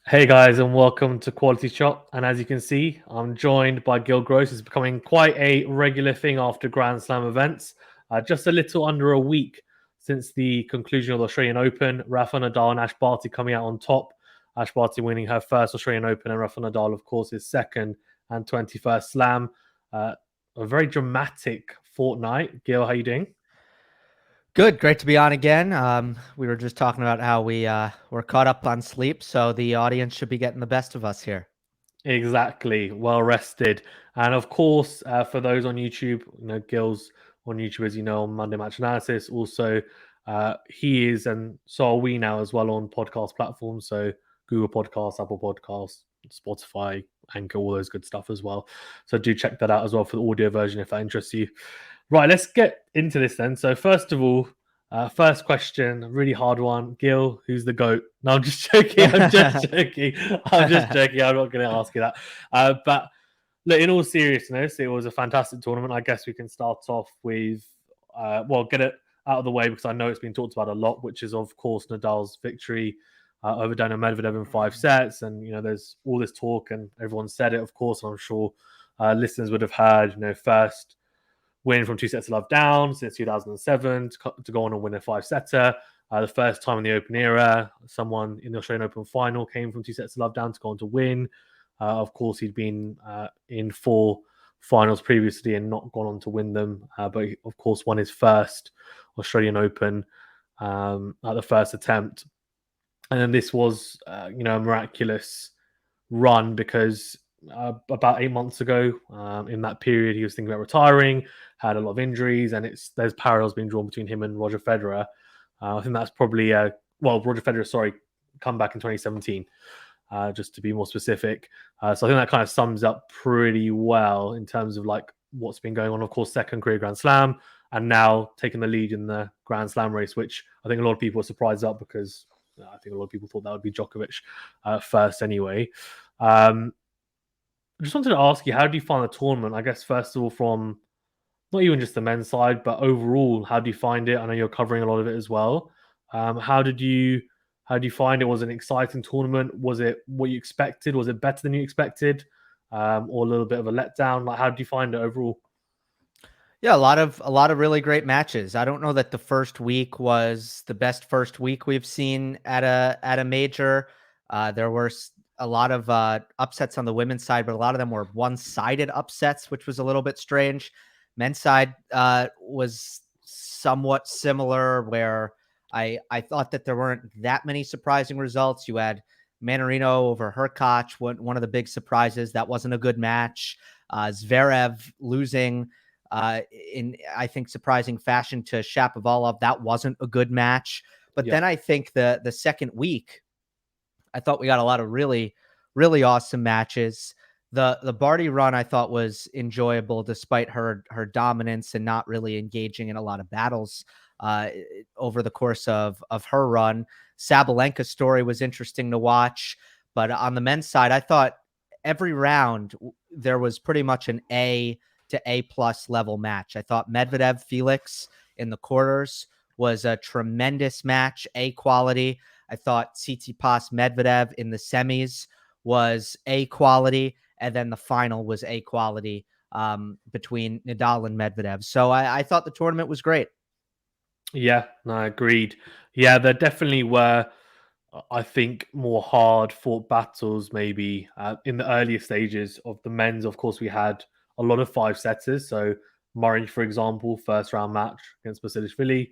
Hey guys, and welcome to Quality Shot. And as you can see, I'm joined by Gill Gross. It's becoming quite a regular thing after Grand Slam events. Just a little under a week since the conclusion of the Australian Open, Rafael Nadal and Ash Barty coming out on top. Ash Barty winning her first Australian Open, and Rafael Nadal, of course, his second and 21st Slam. A very dramatic fortnight. Gill, how you doing? Good, great to be on again. We were just talking about how we're caught up on sleep, so the audience should be getting the best of us here. Exactly, well rested, and of course, for those on YouTube, Gill's on YouTube, as you know, on Monday Match Analysis. Also, he is, and so are we now as well on podcast platforms. So Google Podcasts, Apple Podcasts, Spotify, Anchor, all those good stuff as well. So do check that out as well for the audio version if that interests you. Right, let's get into this then. So first of all, first question, really hard one. Gill, who's the GOAT? No, I'm just joking. I'm just joking. I'm just joking. I'm not going to ask you that. But look, in all seriousness, it was a fantastic tournament. I guess we can start off with, get it out of the way because I know it's been talked about a lot, which is, of course, Nadal's victory over Daniil Medvedev in 5 sets. And, there's all this talk and everyone said it, of course. And I'm sure listeners would have heard, first win from 2 sets to love down since 2007 to go on and win a 5-setter. The first time in the Open era, someone in the Australian Open final came from 2 sets to love down to go on to win. Of course, he'd been in 4 finals previously and not gone on to win them. But he, of course, won his first Australian Open at the first attempt. And then this was, a miraculous run because about 8 months ago, in that period, he was thinking about retiring, had a lot of injuries, and there's parallels being drawn between him and Roger Federer. I think that's probably Roger Federer, come back in 2017, just to be more specific. So I think that kind of sums up pretty well in terms of like what's been going on. Of course, second career Grand Slam, and now taking the lead in the Grand Slam race, which I think a lot of people were surprised at because I think a lot of people thought that would be Djokovic first anyway. I just wanted to ask you, how do you find the tournament? I guess first of all, from not even just the men's side, but overall, how do you find it? I know you're covering a lot of it as well. How did you find it? Was it an exciting tournament? Was it what you expected? Was it better than you expected, or a little bit of a letdown? Like, how did you find it overall? Yeah, a lot of really great matches. I don't know that the first week was the best first week we've seen at a major. There were a lot of upsets on the women's side, but a lot of them were one-sided upsets, which was a little bit strange. Men's side was somewhat similar, where I thought that there weren't that many surprising results. You had Manarino over Hurkacz, one of the big surprises. That wasn't a good match. Zverev losing in, I think, surprising fashion to Shapovalov. That wasn't a good match. But then I think the second week, I thought we got a lot of really, really awesome matches. The Barty run I thought was enjoyable despite her dominance and not really engaging in a lot of battles over the course of her run. Sabalenka's story was interesting to watch. But on the men's side, I thought every round there was pretty much an A to A plus level match. I thought Medvedev Felix in the quarters was a tremendous match, A quality. I thought Tsitsipas Medvedev in the semis was A quality, and then the final was A quality between Nadal and Medvedev. So I thought the tournament was great. Yeah, no, agreed. Yeah, there definitely were, I think, more hard fought battles maybe in the earlier stages of the men's. Of course, we had a lot of 5-setters. So Murray, for example, first round match against Basilashvili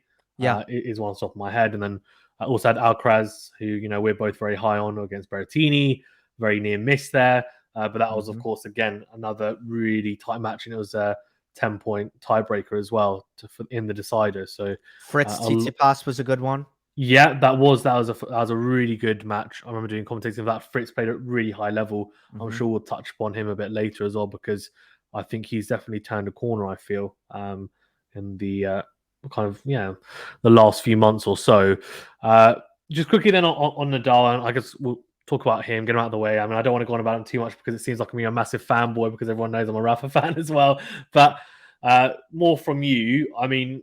is one off the top of my head. And then I also had Alcaraz, who, we're both very high on, against Berrettini, very near miss there. But that was, of course, again, another really tight match. And it was a 10-point tiebreaker as well in the decider. So Fritz Tsitsipas was a good one. Yeah, that was a really good match. I remember doing commentating of that. Fritz played at really high level. I'm sure we'll touch upon him a bit later as well, because I think he's definitely turned a corner, I feel, in the the last few months or so. Just quickly then on Nadal, and I guess we'll talk about him, get him out of the way. I mean, I don't want to go on about him too much because it seems like I'm a massive fanboy because everyone knows I'm a Rafa fan as well. But more from you, I mean,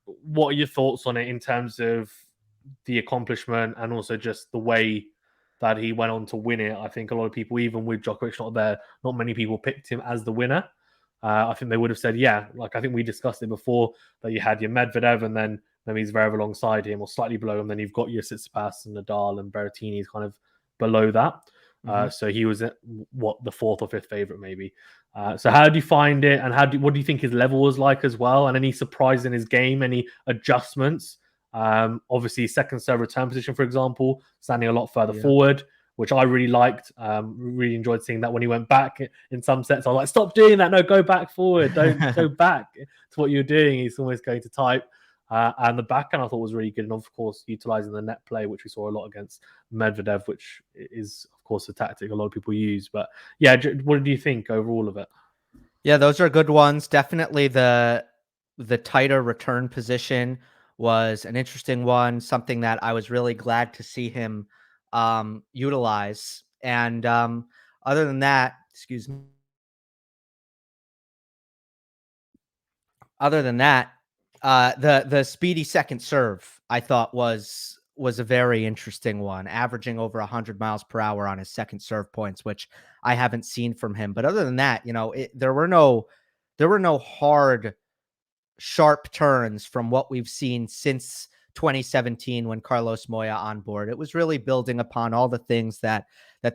what are your thoughts on it in terms of the accomplishment and also just the way that he went on to win it. I think a lot of people, even with Djokovic not there, not many people picked him as the winner. I think they would have said, yeah, like I think we discussed it before, that you had your Medvedev and then maybe Zverev alongside him or slightly below him. Then you've got your Tsitsipas and Nadal and Berrettini is kind of below that. So he was at the fourth or fifth favorite, maybe. So how do you find it, and what do you think his level was like as well? And any surprise in his game, any adjustments? Obviously, second serve return position, for example, standing a lot further forward, which I really liked. Really enjoyed seeing that when he went back in some sets. I was like, stop doing that. No, go back forward. Don't go back to what you're doing. He's almost going to type. And the backhand I thought was really good. And of course, utilizing the net play, which we saw a lot against Medvedev, which is, of course, a tactic a lot of people use. But yeah, what do you think overall of it? Yeah, those are good ones. Definitely the tighter return position was an interesting one, something that I was really glad to see him utilize. And other than that, excuse me. Other than that, the speedy second serve I thought was a very interesting one, averaging over 100 miles per hour on his second serve points, which I haven't seen from him. But other than that, there were no hard, sharp turns from what we've seen since 2017 when Carlos Moya on board. It was really building upon all the things that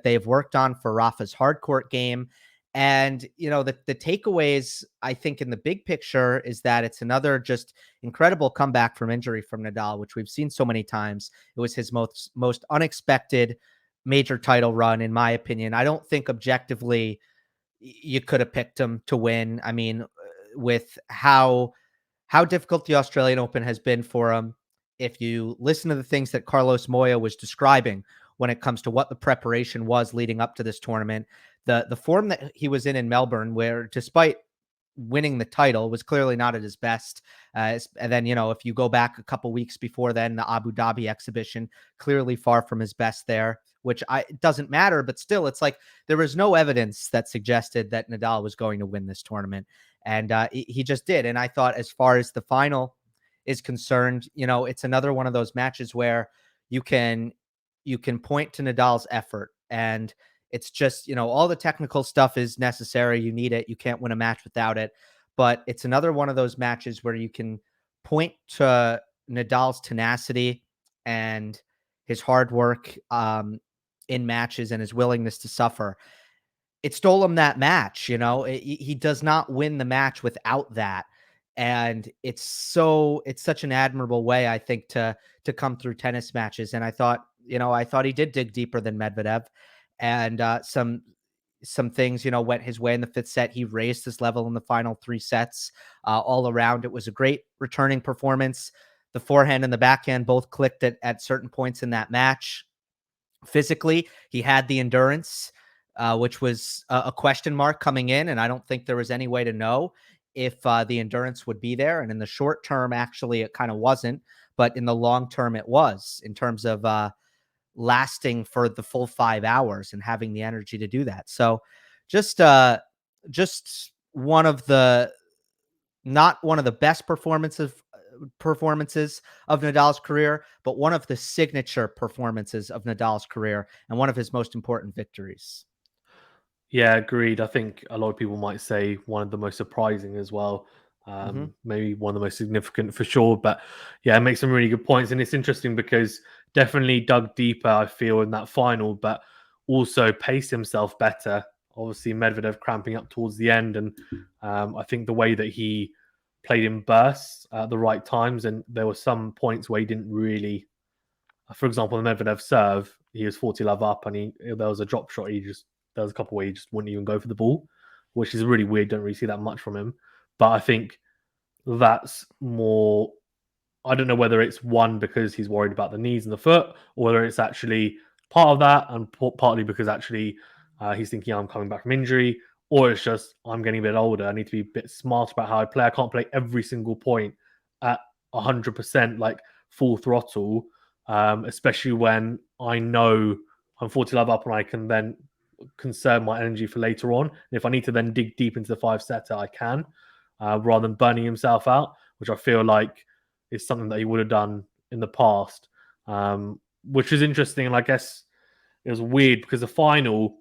they've worked on for Rafa's hard court game. And, the takeaways, I think, in the big picture is that it's another just incredible comeback from injury from Nadal, which we've seen so many times. It was his most unexpected major title run, in my opinion. I don't think objectively you could have picked him to win. I mean, with how difficult the Australian Open has been for him, if you listen to the things that Carlos Moya was describing when it comes to what the preparation was leading up to this tournament, the form that he was in Melbourne, where despite winning the title was clearly not at his best. And then, if you go back a couple weeks before then, the Abu Dhabi exhibition, clearly far from his best there, which it doesn't matter, but still, it's like there was no evidence that suggested that Nadal was going to win this tournament. And he just did. And I thought, as far as the final is concerned, it's another one of those matches where you can point to Nadal's effort, and it's just, all the technical stuff is necessary. You need it. You can't win a match without it. But it's another one of those matches where you can point to Nadal's tenacity and his hard work in matches and his willingness to suffer. It stole him that match. He does not win the match without that. And it's such an admirable way, I think, to come through tennis matches. And I thought he did dig deeper than Medvedev, and some things, went his way in the fifth set. He raised his level in the final three sets. All around, it was a great returning performance. The forehand and the backhand both clicked at certain points in that match. Physically, he had the endurance, which was a question mark coming in, and I don't think there was any way to know if the endurance would be there. And in the short term, actually, it kind of wasn't, but in the long term, it was, in terms of lasting for the full 5 hours and having the energy to do that. So just one of the, not one of the best performances of Nadal's career, but one of the signature performances of Nadal's career and one of his most important victories. Yeah, agreed. I think a lot of people might say one of the most surprising as well. Maybe one of the most significant for sure. But yeah, it makes some really good points. And it's interesting because definitely dug deeper, I feel, in that final, but also paced himself better. Obviously, Medvedev cramping up towards the end. And I think the way that he played in bursts at the right times, and there were some points where he didn't really, for example, the Medvedev serve, he was 40 love up and there was a drop shot. There was a couple where he just wouldn't even go for the ball, which is really weird. Don't really see that much from him. But I think that's more, I don't know whether it's one because he's worried about the knees and the foot, or whether it's actually part of that and partly because actually he's thinking I'm coming back from injury, or it's just I'm getting a bit older. I need to be a bit smart about how I play. I can't play every single point at 100%, like full throttle, especially when I know I'm 40 love up and I can then conserve my energy for later on. And if I need to then dig deep into the five setter, I can, rather than burning himself out, which I feel like is something that he would have done in the past, which is interesting. And I guess it was weird because the final,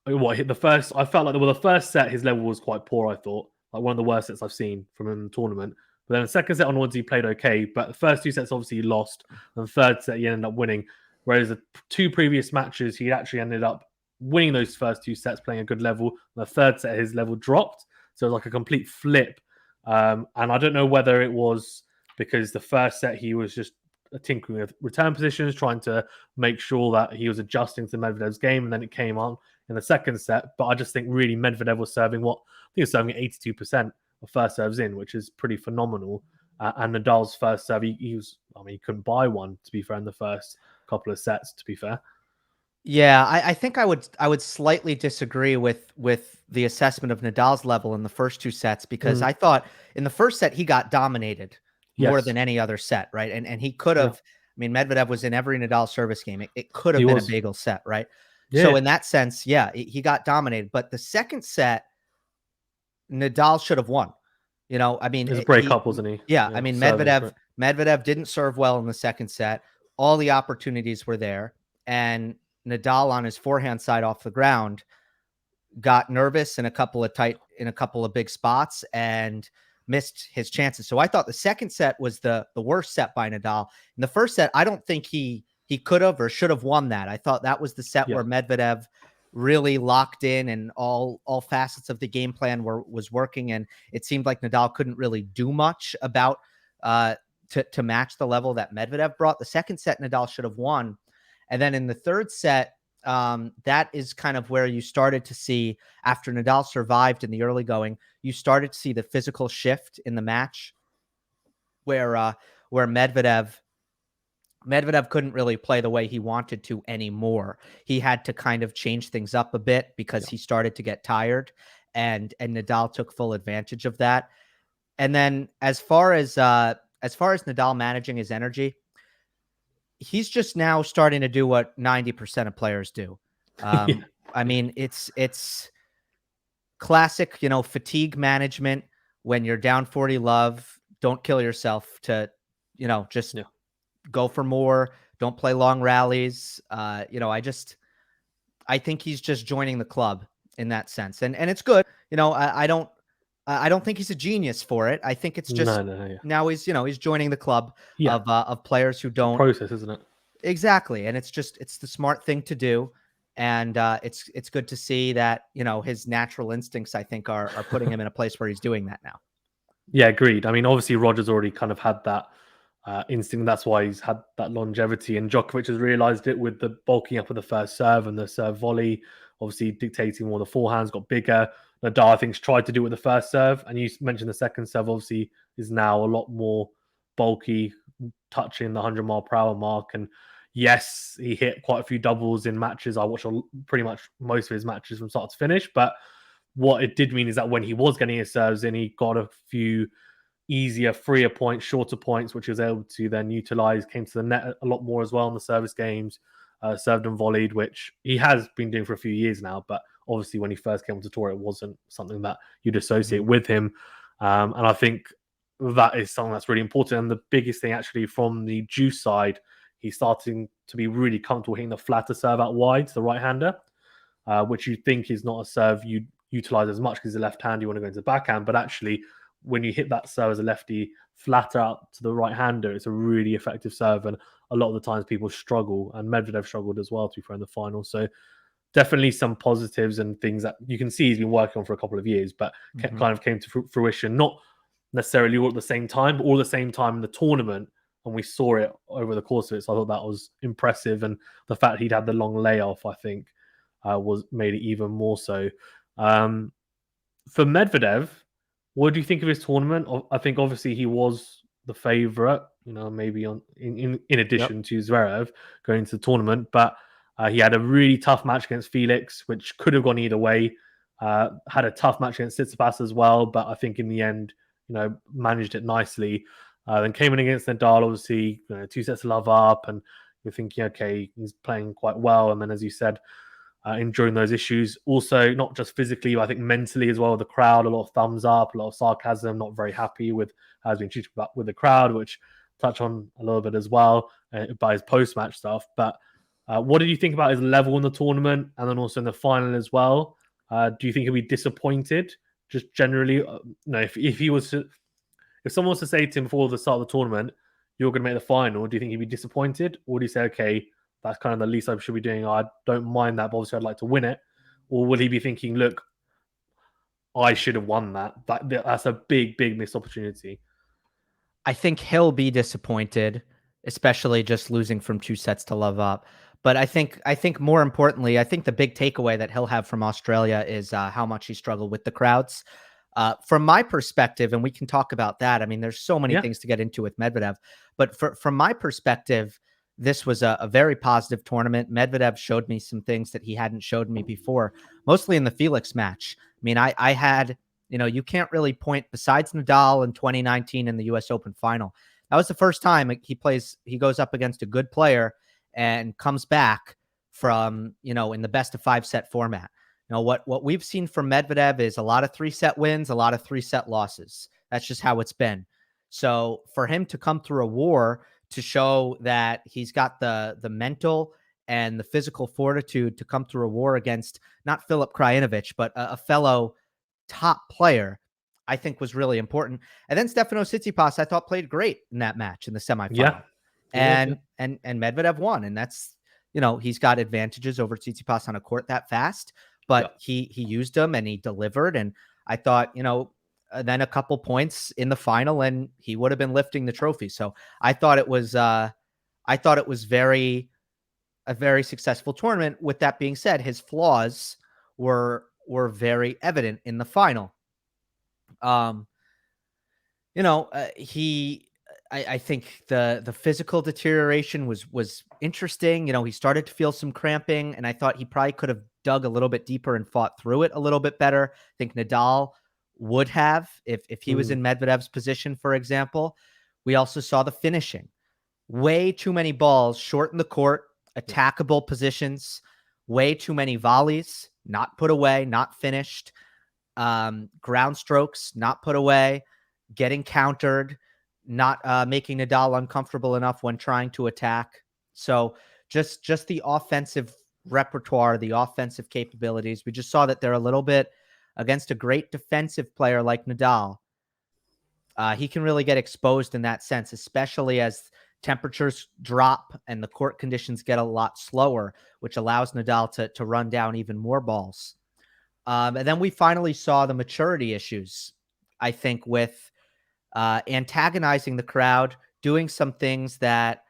hit the first. I felt like the first set his level was quite poor. I thought like one of the worst sets I've seen from him in the tournament. But then the second set onwards he played okay. But the first two sets obviously he lost, and the third set he ended up winning. Whereas the two previous matches he actually ended up winning those first two sets, playing a good level. And the third set his level dropped, so it was like a complete flip. And I don't know whether it was because the first set he was just tinkering with return positions, trying to make sure that he was adjusting to Medvedev's game, and then it came on in the second set. But I just think really Medvedev was serving I think he was serving 82% of first serves in, which is pretty phenomenal. And Nadal's first serve, he couldn't buy one, to be fair, in the first couple of sets, to be fair. Yeah, I think I would slightly disagree with the assessment of Nadal's level in the first two sets, because I thought in the first set he got dominated more than any other set, right? And he could have, I mean, Medvedev was in every Nadal service game. It could have been a bagel set, right? Yeah. So in that sense, yeah, he got dominated. But the second set, Nadal should have won. You know, I mean, it was a breakup, wasn't he? Yeah, I mean, Medvedev didn't serve well in the second set. All the opportunities were there, and Nadal on his forehand side off the ground got nervous in a couple of big spots and missed his chances. So I thought the second set was the worst set by Nadal. In the first set, I don't think he could have or should have won that. I thought that was the set where Medvedev really locked in and all facets of the game plan was working, and it seemed like Nadal couldn't really do much about to match the level that Medvedev brought. The second set Nadal should have won. And then in the third set, that is kind of where you started to see, after Nadal survived in the early going, you started to see the physical shift in the match where Medvedev couldn't really play the way he wanted to anymore. He had to kind of change things up a bit because he started to get tired, and Nadal took full advantage of that. And then as far as Nadal managing his energy, he's just now starting to do what 90% of players do. I mean, it's classic, fatigue management. When you're down 40 love, don't kill yourself to, just go for more. Don't play long rallies. I think he's just joining the club in that sense. And it's good. I don't think he's a genius for it. I think it's just now he's joining the club of players who don't process, isn't it? Exactly. And it's the smart thing to do. And it's good to see that, his natural instincts, I think, are putting him in a place where he's doing that now. Yeah, agreed. I mean, obviously Roger's already kind of had that instinct. That's why he's had that longevity. And Djokovic has realized it with the bulking up of the first serve and the serve volley, obviously dictating more. The forehands got bigger. Nadal, I think, tried to do it with the first serve. And you mentioned the second serve, obviously, is now a lot more bulky, touching the 100-mile-per-hour mark. And yes, he hit quite a few doubles in matches. I watched pretty much most of his matches from start to finish. But what it did mean is that when he was getting his serves in, he got a few easier, freer points, shorter points, which he was able to then utilize. Came to the net a lot more as well in the service games, served and volleyed, which he has been doing for a few years now. But obviously, when he first came on the tour, it wasn't something that you'd associate with him. And I think that is something that's really important. And the biggest thing, actually, from the juice side, he's starting to be really comfortable hitting the flatter serve out wide to the right-hander, which you think is not a serve you utilize as much because he's a left hand, you want to go into the backhand. But actually, when you hit that serve as a lefty flatter out to the right-hander, it's a really effective serve. And a lot of the times people struggle, and Medvedev struggled as well, to be fair, in the final. So definitely some positives and things that you can see he's been working on for a couple of years, but kind of came to fruition, not necessarily all at the same time, but all at the same time in the tournament. And we saw it over the course of it. So I thought that was impressive. And the fact he'd had the long layoff, I think, made it even more so. For Medvedev, what do you think of his tournament? I think obviously he was the favourite, maybe in addition to Zverev going to the tournament. But he had a really tough match against Felix, which could have gone either way. Had a tough match against Tsitsipas as well, but I think in the end, managed it nicely. Then came in against Nadal, obviously, 2 sets of love up, and you're thinking, okay, he's playing quite well. And then, as you said, enduring those issues. Also, not just physically, but I think mentally as well. The crowd, a lot of thumbs up, a lot of sarcasm, not very happy with how he's been treated with the crowd, which touch on a little bit as well by his post-match stuff. But What did you think about his level in the tournament and then also in the final as well? Do you think he'll be disappointed? Just generally, if he was to, if someone was to say to him before the start of the tournament, "You're going to make the final," do you think he'd be disappointed, or do you say, "Okay, that's kind of the least I should be doing. I don't mind that, but obviously I'd like to win it," or will he be thinking, "Look, I should have won that. That's a big, big missed opportunity." I think he'll be disappointed, especially just losing from 2 sets to love up. But I think more importantly, I think the big takeaway that he'll have from Australia is how much he struggled with the crowds. From my perspective, and we can talk about that. I mean, there's so many Yeah, things to get into with Medvedev, but from my perspective, this was a very positive tournament. Medvedev showed me some things that he hadn't showed me before, mostly in the Felix match. I mean, I had, you can't really point besides Nadal in 2019 in the US Open final. That was the first time he goes up against a good player and comes back from, in the best of 5 set format. What we've seen from Medvedev is a lot of 3-set wins, a lot of 3-set losses. That's just how it's been. So for him to come through a war to show that he's got the mental and the physical fortitude to come through a war against not Filip Krajinovic, but a fellow top player, I think was really important. And then Stefano Tsitsipas, I thought played great in that match in the yeah, semifinal, he did. Yeah, and Medvedev won, and that's he's got advantages over Tsitsipas on a court that fast, yeah, but he used them and he delivered, and I thought then a couple points in the final and he would have been lifting the trophy. So I thought it was a very successful tournament. With that being said, his flaws were very evident in the final. Um, he I think the physical deterioration was interesting. He started to feel some cramping, and I thought he probably could have dug a little bit deeper and fought through it a little bit better. I think Nadal would have if he was in Medvedev's position, for example. We also saw the finishing. Way too many balls short in the court, yeah, attackable positions, way too many volleys, not put away, not finished, ground strokes, not put away, getting countered, not making Nadal uncomfortable enough when trying to attack. So just the offensive repertoire, the offensive capabilities. We just saw that they're a little bit against a great defensive player like Nadal. He can really get exposed in that sense, especially as temperatures drop and the court conditions get a lot slower, which allows Nadal to run down even more balls. And then we finally saw the maturity issues, I think, with antagonizing the crowd, doing some things that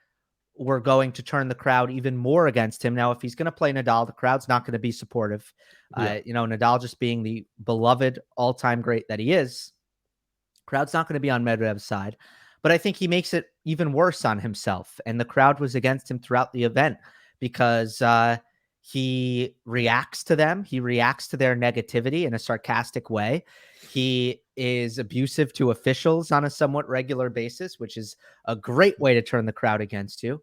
were going to turn the crowd even more against him. Now, if he's going to play Nadal, the crowd's not going to be supportive. yeah. Nadal just being the beloved all-time great that he is, crowd's not going to be on Medvedev's side. But I think he makes it even worse on himself. And the crowd was against him throughout the event because he reacts to them. He reacts to their negativity in a sarcastic way. He is abusive to officials on a somewhat regular basis, which is a great way to turn the crowd against you.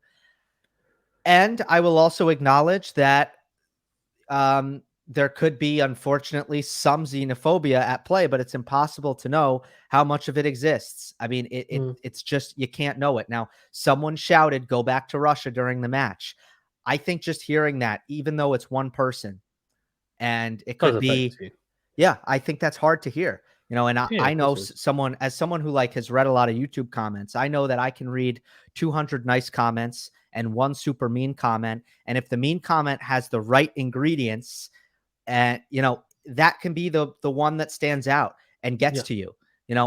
And I will also acknowledge that there could be, unfortunately, some xenophobia at play, but it's impossible to know how much of it exists. I mean, it's just, you can't know it. Now, someone shouted, "Go back to Russia" during the match. I think just hearing that, even though it's one person, and it Does could affect be, you. yeah, I think that's hard to hear. And Yeah, I of know course it is. someone who has read a lot of YouTube comments. I know that I can read 200 nice comments and one super mean comment. And if the mean comment has the right ingredients, and that can be the one that stands out and gets Yeah, to you.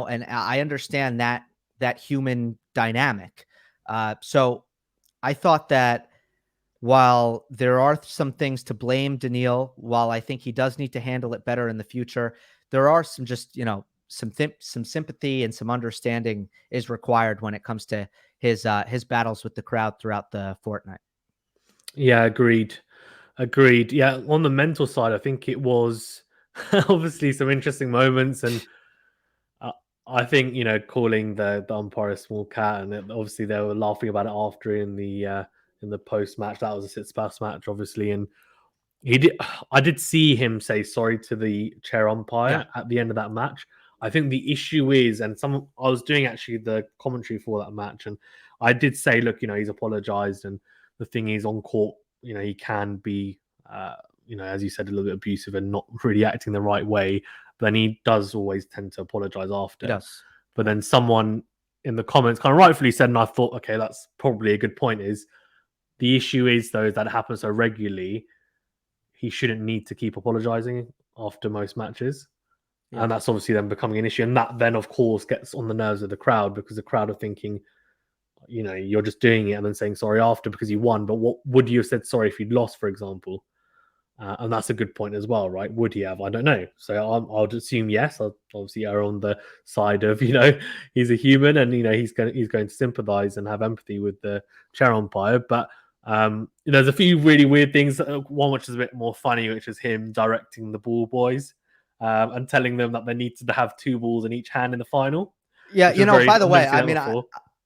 And I understand that human dynamic. So I thought that while there are some things to blame Daniil, while I think he does need to handle it better in the future, there are some just some sympathy and some understanding is required when it comes to his battles with the crowd throughout the fortnight. yeah, agreed. Agreed. Yeah, on the mental side, I think it was obviously some interesting moments, and uh, I think calling the umpire a small cat, and obviously they were laughing about it after in the post match. That was a Tsitsipas match, obviously, and he did. I did see him say sorry to the chair Yeah. umpire at the end of that match. I think the issue is, and I was doing actually the commentary for that match, and I did say, look, he's apologized, and the thing is on court. he can be, as you said, a little bit abusive and not really acting the right way. But then he does always tend to apologize after. He does. But then someone in the comments kind of rightfully said, and I thought, okay, that's probably a good point, is the issue is, though, that it happens so regularly, he shouldn't need to keep apologizing after most matches. Yeah. And that's obviously then becoming an issue. And that then, of course, gets on the nerves of the crowd, because the crowd are thinking, you're just doing it and then saying sorry after because you won. But what would you have said sorry if you'd lost, for example? And that's a good point as well, right? Would he have? I don't know. So I'll assume yes. I'll obviously err on the side of, he's a human, and he's going to sympathize and have empathy with the chair umpire. But there's a few really weird things. One which is a bit more funny, which is him directing the ball boys and telling them that they need to have 2 balls in each hand in the final. Yeah, by the way, I mean,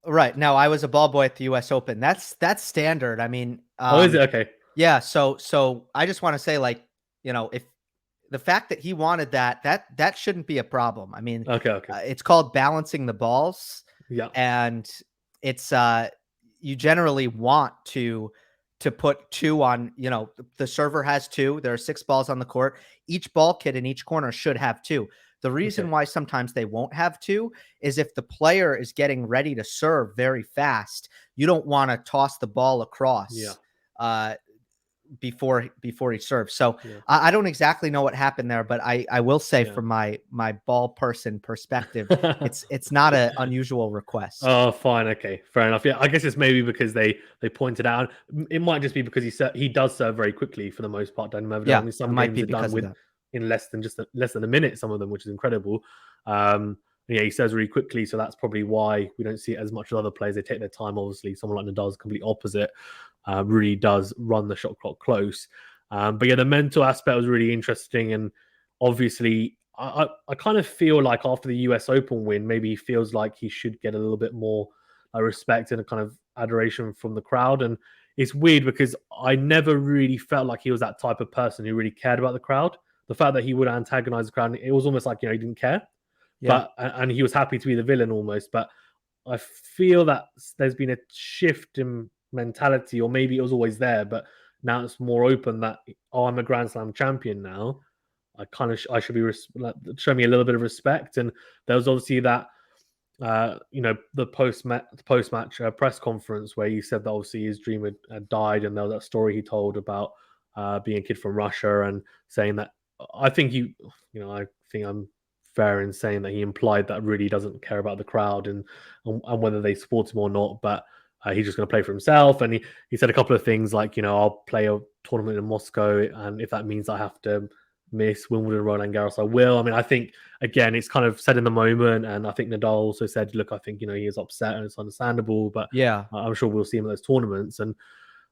right now I was a ball boy at the U.S. Open. That's standard. I mean, is it okay? Yeah, so I just want to say, like, if the fact that he wanted that shouldn't be a problem. I mean, okay. It's called balancing the balls. Yeah, and it's you generally want to put 2 on. The server has 2. There are 6 balls on the court. Each ball kid in each corner should have 2. The reason why sometimes they won't have 2 is if the player is getting ready to serve very fast, you don't want to toss the ball across. Yeah. Before he serves. So yeah. I don't exactly know what happened there, but I will say from my ball person perspective, it's not an unusual request. Oh, fine. Okay. Fair enough. Yeah. I guess it's maybe because they pointed out, it might just be because he does serve very quickly for the most part. Daniel Medvedev. Yeah. I mean, some games are done in less than a minute, some of them, which is incredible. He serves really quickly. So that's probably why we don't see it as much as other players. They take their time. Obviously, someone like Nadal is complete opposite. Really does run the shot clock close. But yeah, the mental aspect was really interesting. And obviously, I kind of feel like after the US Open win, maybe he feels like he should get a little bit more respect and a kind of adoration from the crowd. And it's weird because I never really felt like he was that type of person who really cared about the crowd. The fact that he would antagonize the crowd, it was almost like, he didn't care. Yeah. And he was happy to be the villain almost. But I feel that there's been a shift in mentality, or maybe it was always there, but now it's more open that, I'm a Grand Slam champion now. I should be show me a little bit of respect. And there was obviously that, the post-match press conference where he said that obviously his dream had died, and there was that story he told about being a kid from Russia and saying that. I think I think I'm fair in saying that he implied that really doesn't care about the crowd and whether they support him or not, but he's just going to play for himself. And he said a couple of things like, I'll play a tournament in Moscow, and if that means I have to miss Wimbledon, Roland Garros, I will. I mean, I think, again, it's kind of said in the moment, and I think Nadal also said, look, I think, he is upset and it's understandable, but yeah, I'm sure we'll see him at those tournaments. And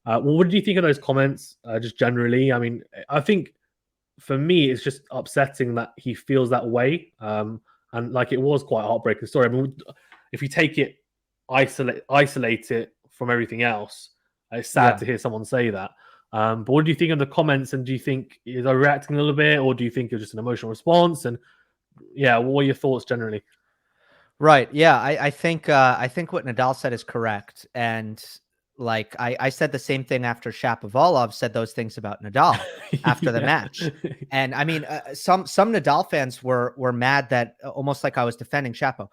what did you think of those comments, just generally? I mean, I think for me, it's just upsetting that he feels that way. And like, it was quite a heartbreaking story. I mean, if you take it, isolate it from everything else, it's sad to hear someone say that. But what do you think of the comments? And do you think is I reacting a little bit, or do you think it's just an emotional response? And what are your thoughts generally? Right. Yeah. I think what Nadal said is correct. And like I said the same thing after Shapovalov said those things about Nadal after the match. And I mean, some Nadal fans were mad that almost like I was defending Shapo.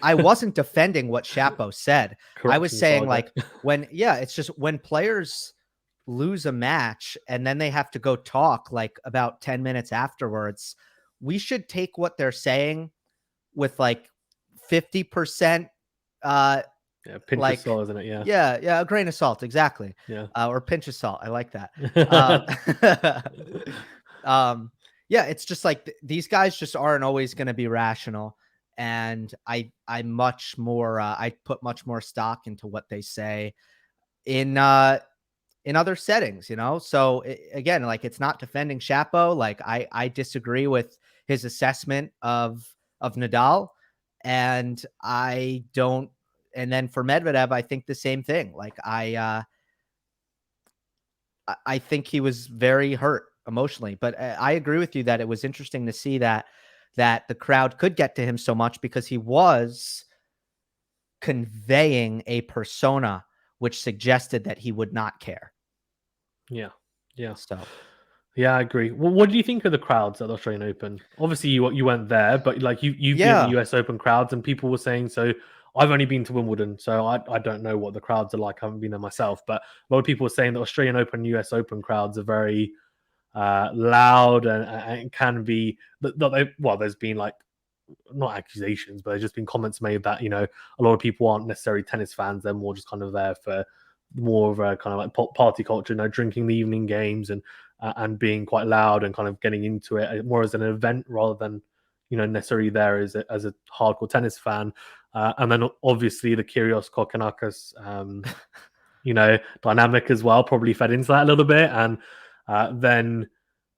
I wasn't defending what Shapo said. I was saying like it's just when players lose a match and then they have to go talk like about 10 minutes afterwards, we should take what they're saying with like 50%, pinch of salt, isn't it? Yeah, a grain of salt, exactly. Yeah, or pinch of salt. I like that. It's just like these guys just aren't always going to be rational, and I put much more stock into what they say in other settings, So again, like, it's not defending Shapo. Like, I disagree with his assessment of Nadal, and I don't. And then for Medvedev, I think the same thing. Like, I think he was very hurt emotionally, but I agree with you that it was interesting to see that the crowd could get to him so much because he was conveying a persona which suggested that he would not care. Yeah. Yeah. So Yeah, I agree. Well, what do you think of the crowds at the Australian Open? Obviously, you weren't there, but like you've been at the yeah, US Open crowds, and people were saying so. I've only been to Wimbledon, so I don't know what the crowds are like. I haven't been there myself, but a lot of people were saying that Australian Open, US Open crowds are very loud and can be. There's been like not accusations, but there's just been comments made that a lot of people aren't necessarily tennis fans; they're more just kind of there for more of a kind of like party culture, drinking the evening games and being quite loud and kind of getting into it more as an event rather than necessarily there as a hardcore tennis fan. And then obviously the Kyrgios Kokonakis dynamic as well probably fed into that a little bit, and then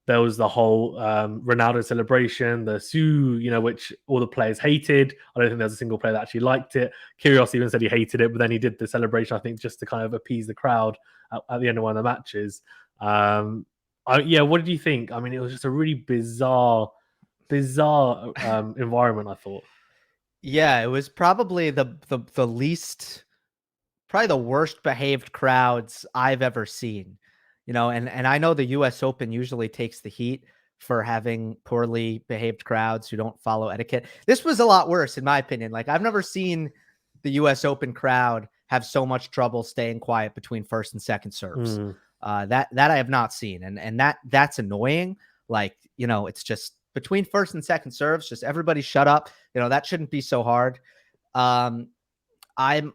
there was the whole Ronaldo celebration, the Sue, which all the players hated. I don't think there's a single player that actually liked it. Kyrgios even said he hated it, but then he did the celebration, I think, just to kind of appease the crowd at the end of one of the matches. What did you think? I mean, it was just a really bizarre environment, I thought. yeah, it was probably the least, probably the worst behaved crowds I've ever seen. And I know the US Open usually takes the heat for having poorly behaved crowds who don't follow etiquette. This was a lot worse in my opinion. Like, I've never seen the US Open crowd have so much trouble staying quiet between first and second serves. That I have not seen. And that's annoying. Like, it's just between first and second serves, just everybody shut up. That shouldn't be so hard. I have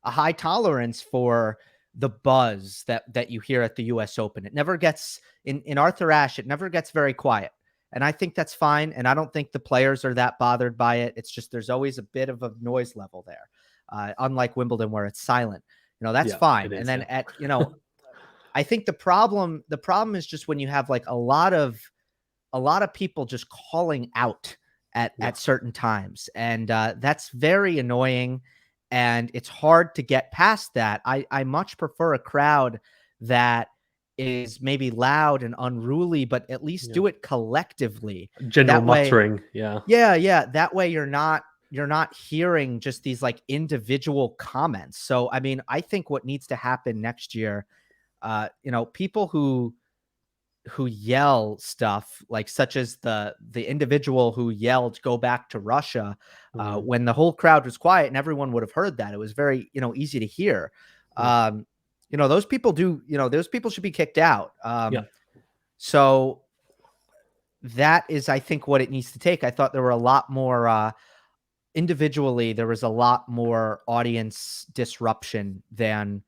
a high tolerance for the buzz that you hear at the US Open. It never gets in Arthur Ashe, it never gets very quiet. And I think that's fine. And I don't think the players are that bothered by it. It's just, there's always a bit of a noise level there. Unlike Wimbledon where it's silent, that's fine. And then I think the problem is just when you have like a lot of people just calling out at certain times. And that's very annoying. And it's hard to get past that. I much prefer a crowd that is maybe loud and unruly, but at least do it collectively. General That way, muttering. yeah. That way you're not hearing just these like individual comments. So, I mean, I think what needs to happen next year, people who yell stuff, like such as the individual who yelled "Go back to Russia" when the whole crowd was quiet and everyone would have heard that. It was very easy to hear. Those people those people should be kicked out. So that is, I think, what it needs to take. I thought there were a lot more individually. There was a lot more audience disruption than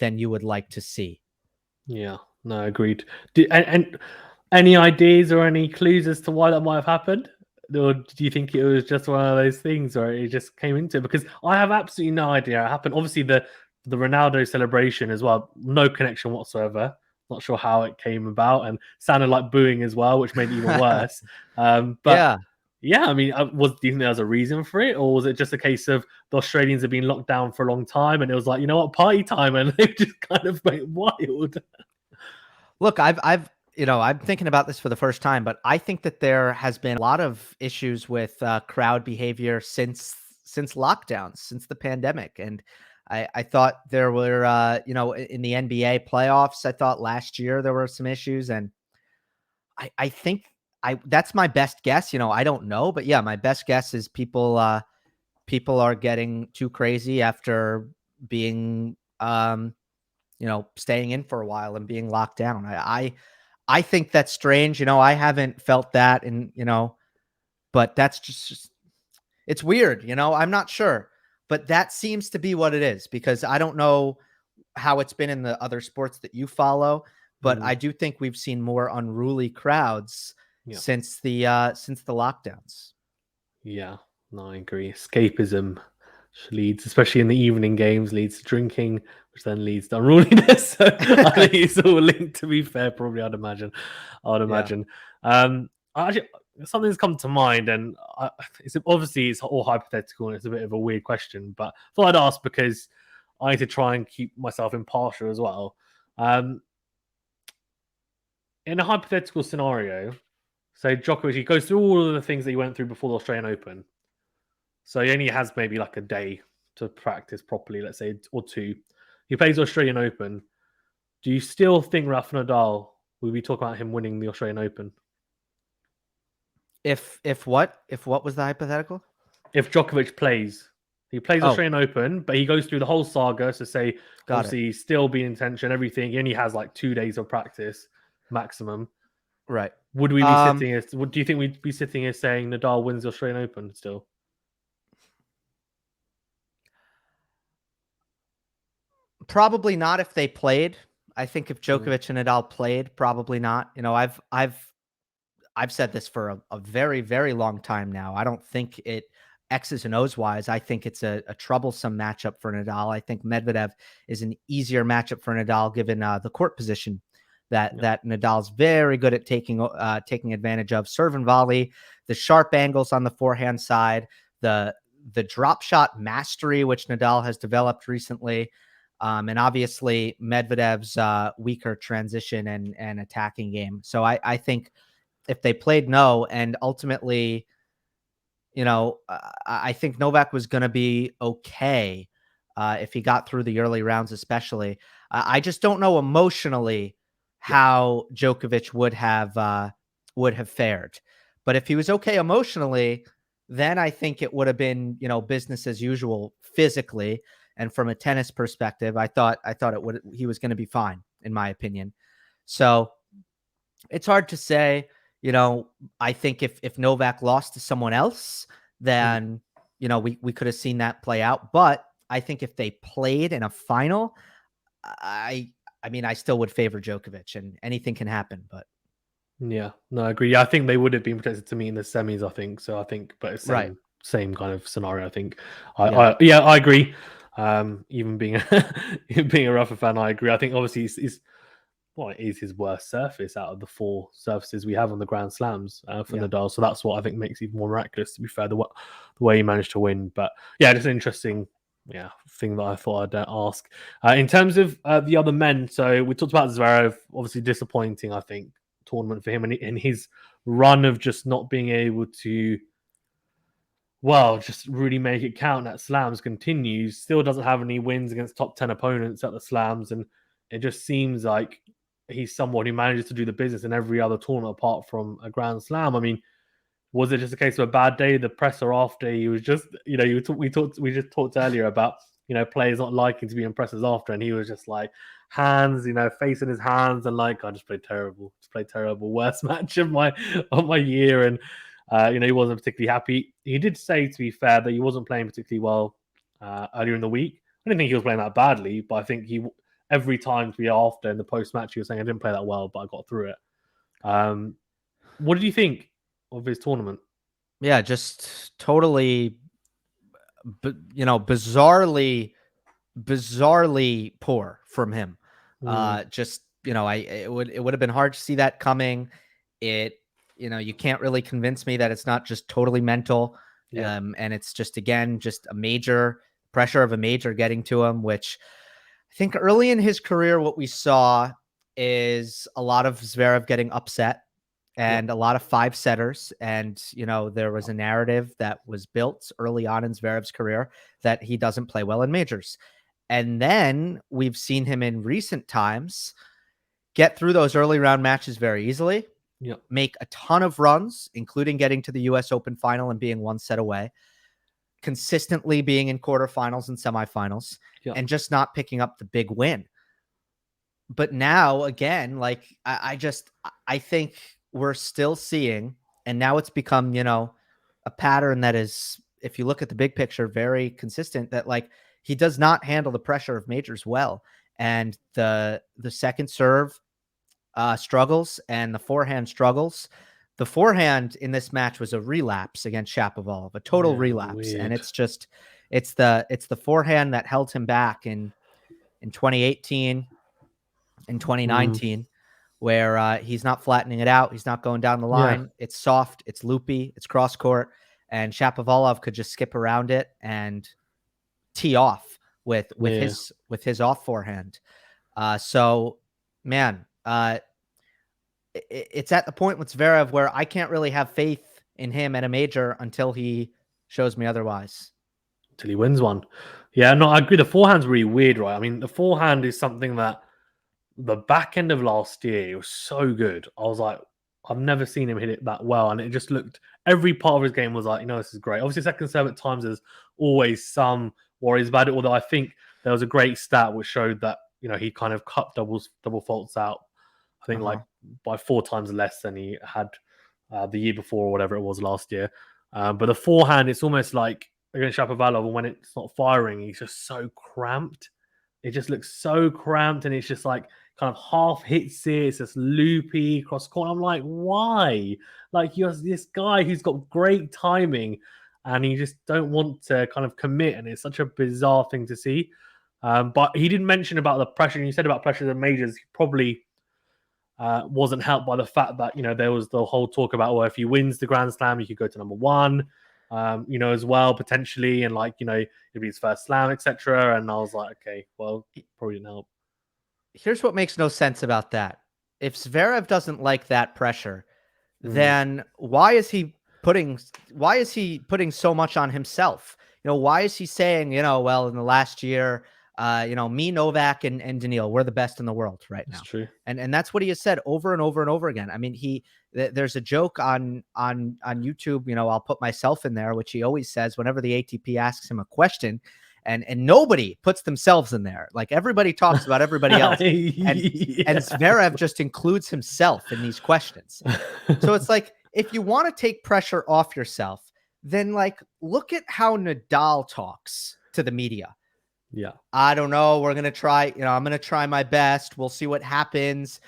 you would like to see. Yeah, no, agreed. And any ideas or any clues as to why that might have happened? Or do you think it was just one of those things or it just came into it? Because I have absolutely no idea it happened. Obviously, the Ronaldo celebration as well, no connection whatsoever. Not sure how it came about and sounded like booing as well, which made it even worse. But yeah, I mean, do you think there was a reason for it? Or was it just a case of the Australians had been locked down for a long time and it was like, you know what, party time? And they just kind of went wild. Look, I'm thinking about this for the first time, but I think that there has been a lot of issues with crowd behavior since lockdowns, since the pandemic. And I thought there were, in the NBA playoffs, I thought last year there were some issues. And I think that's my best guess. I don't know, but yeah, my best guess is people are getting too crazy after being, staying in for a while and being locked down. I think that's strange. I haven't felt that, and but that's just it's weird. I'm not sure, but that seems to be what it is, because I don't know how it's been in the other sports that you follow, but I do think we've seen more unruly crowds since the lockdowns. Yeah, no, I agree. Escapism leads, especially in the evening games, leads to drinking, which then leads to unruliness. So I think it's all linked, to be fair, probably, I'd imagine. Actually, something's come to mind, and it's all hypothetical and it's a bit of a weird question, but I thought I'd ask because I need to try and keep myself impartial as well. In a hypothetical scenario, so Djokovic, he goes through all of the things that he went through before the Australian Open. So he only has maybe like a day to practice properly, let's say, or two. He plays Australian Open. Do you still think Rafa Nadal will be talking about him winning the Australian Open? If what was the hypothetical? If Djokovic plays, he plays Oh, Australian Open, but he goes through the whole saga to say, got it. obviously, still be in tension, everything. He only has like 2 days of practice maximum. Right. Would we be sitting here? Do you think we'd be sitting here saying Nadal wins the Australian Open still? Probably not if they played. I think if Mm. Djokovic and Nadal played, probably not. You know, I've said this for a very, very long time now. I don't think it X's and O's wise. I think it's a troublesome matchup for Nadal. I think Medvedev is an easier matchup for Nadal given the court position that Nadal's very good at taking advantage of. Serve and volley, the sharp angles on the forehand side, the drop shot mastery which Nadal has developed recently. And obviously Medvedev's weaker transition and attacking game. So I think if they played no, and ultimately, you know, I think Novak was going to be okay if he got through the early rounds, especially. I just don't know emotionally how Djokovic would have fared. But if he was okay emotionally, then I think it would have been, you know, business as usual physically. And from a tennis perspective, I thought he was going to be fine, in my opinion. So it's hard to say. You know, I think if Novak lost to someone else, then, you know, we could have seen that play out. But I think if they played in a final, I mean, I still would favor Djokovic, and anything can happen. But Yeah, no, I agree. Yeah, I think they would have been protected to me in the semis. I think so. I think, but right, same kind of scenario. I think. yeah, I agree. Even being being a Rafa fan, I agree. I think obviously it is his worst surface out of the 4 surfaces we have on the Grand Slams for yeah. Nadal. So that's what I think makes it even more miraculous. To be fair, the way he managed to win. But yeah, just an interesting thing that I thought I'd ask. In terms of the other men, so we talked about Zverev, obviously disappointing. I think tournament for him and in his run of just not being able to just really make it count at slams continues. Still doesn't have any wins against top 10 opponents at the slams, and it just seems like he's someone who manages to do the business in every other tournament apart from a Grand Slam. I mean, was it just a case of a bad day? The presser after, he was just, we just talked earlier about, players not liking to be impressors after, and he was just like hands, facing his hands and like, I just played terrible, worst match of my year, and he wasn't particularly happy. He did say, to be fair, that he wasn't playing particularly well earlier in the week. I didn't think he was playing that badly, but I think every time after in the post match, he was saying, I didn't play that well, but I got through it. What did you think of his tournament? Yeah, just totally, bizarrely poor from him. Just, it would have been hard to see that coming. You can't really convince me that it's not just totally mental. Yeah. And it's just, again, just a major pressure of a major getting to him, which I think early in his career, what we saw is a lot of Zverev getting upset and a lot of 5-setters. And, there was a narrative that was built early on in Zverev's career that he doesn't play well in majors. And then we've seen him in recent times get through those early round matches very easily, make a ton of runs, including getting to the US Open final and being 1 set away, consistently being in quarterfinals and semifinals, and just not picking up the big win. But now, again, like I think we're still seeing, and now it's become, a pattern that is, if you look at the big picture, very consistent, that like he does not handle the pressure of majors well. And the second serve struggles and the forehand struggles. The forehand in this match was a relapse against Shapovalov, a total relapse. Weird. And it's the forehand that held him back in 2018 and 2019, where he's not flattening it out. He's not going down the line. It's soft, it's loopy, it's cross court. And Shapovalov could just skip around it and tee off with his off forehand. So, man, it's at the point with Zverev where I can't really have faith in him at a major until he shows me otherwise. Till he wins one. Yeah, no, I agree. The forehand's really weird, right? I mean, the forehand is something that the back end of last year, it was so good. I was like, I've never seen him hit it that well. And it just looked, every part of his game was like, this is great. Obviously, second serve at times, there's always some worries about it. Although I think there was a great stat which showed that, he kind of cut double faults out, I think like by 4 times less than he had the year before or whatever it was last year. But the forehand, it's almost like against Shapovalov, and when it's not firing, he's just so cramped. It just looks so cramped, and it's just like kind of half hits it. It's just loopy cross court. I'm like, why? Like, you're this guy who's got great timing, and you just don't want to kind of commit, and it's such a bizarre thing to see. But he didn't mention about the pressure. You said about pressure in majors. He probably wasn't helped by the fact that there was the whole talk about, well, if he wins the Grand Slam, he could go to number one, as well potentially, and it'd be his first slam, etc. And I was like, okay, well, probably didn't help. Here's what makes no sense about that. If Zverev doesn't like that pressure, then why is he putting so much on himself? Why is he saying, well, in the last year, me, Novak, and Daniil, we're the best in the world right now. That's true. And that's what he has said over and over and over again. I mean, there's a joke on YouTube, I'll put myself in there, which he always says whenever the ATP asks him a question, and nobody puts themselves in there. Like, everybody talks about everybody else. And Zverev just includes himself in these questions. So it's like, if you want to take pressure off yourself, then look at how Nadal talks to the media. Yeah. I don't know. We're going to try, I'm going to try my best. We'll see what happens.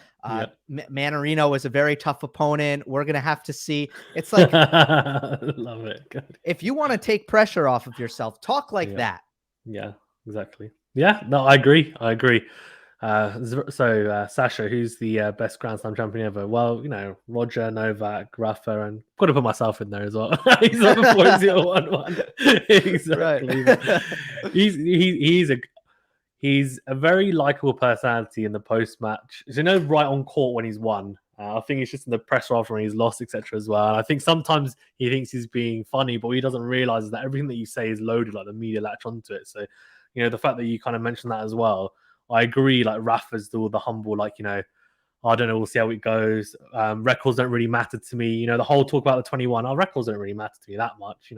Manarino is a very tough opponent. We're going to have to see. It's like, love it. Good. If you want to take pressure off of yourself, talk like that. Yeah, exactly. Yeah, no, I agree. Sasha, who's the best Grand Slam champion ever? Well, Roger, Novak, Rafa, and got to put myself in there as well. He's on the 4-0-1-1. Exactly. Right. He's a very likable personality in the post match. So, right on court when he's won. I think it's just in the pressure after when he's lost, etc. as well. And I think sometimes he thinks he's being funny, but what he doesn't realize is that everything that you say is loaded, like the media latch onto it. So, the fact that you kind of mentioned that as well, I agree. Like, Rafa's the humble, I don't know, we'll see how it goes. Records don't really matter to me. The whole talk about the 21, records don't really matter to me that much.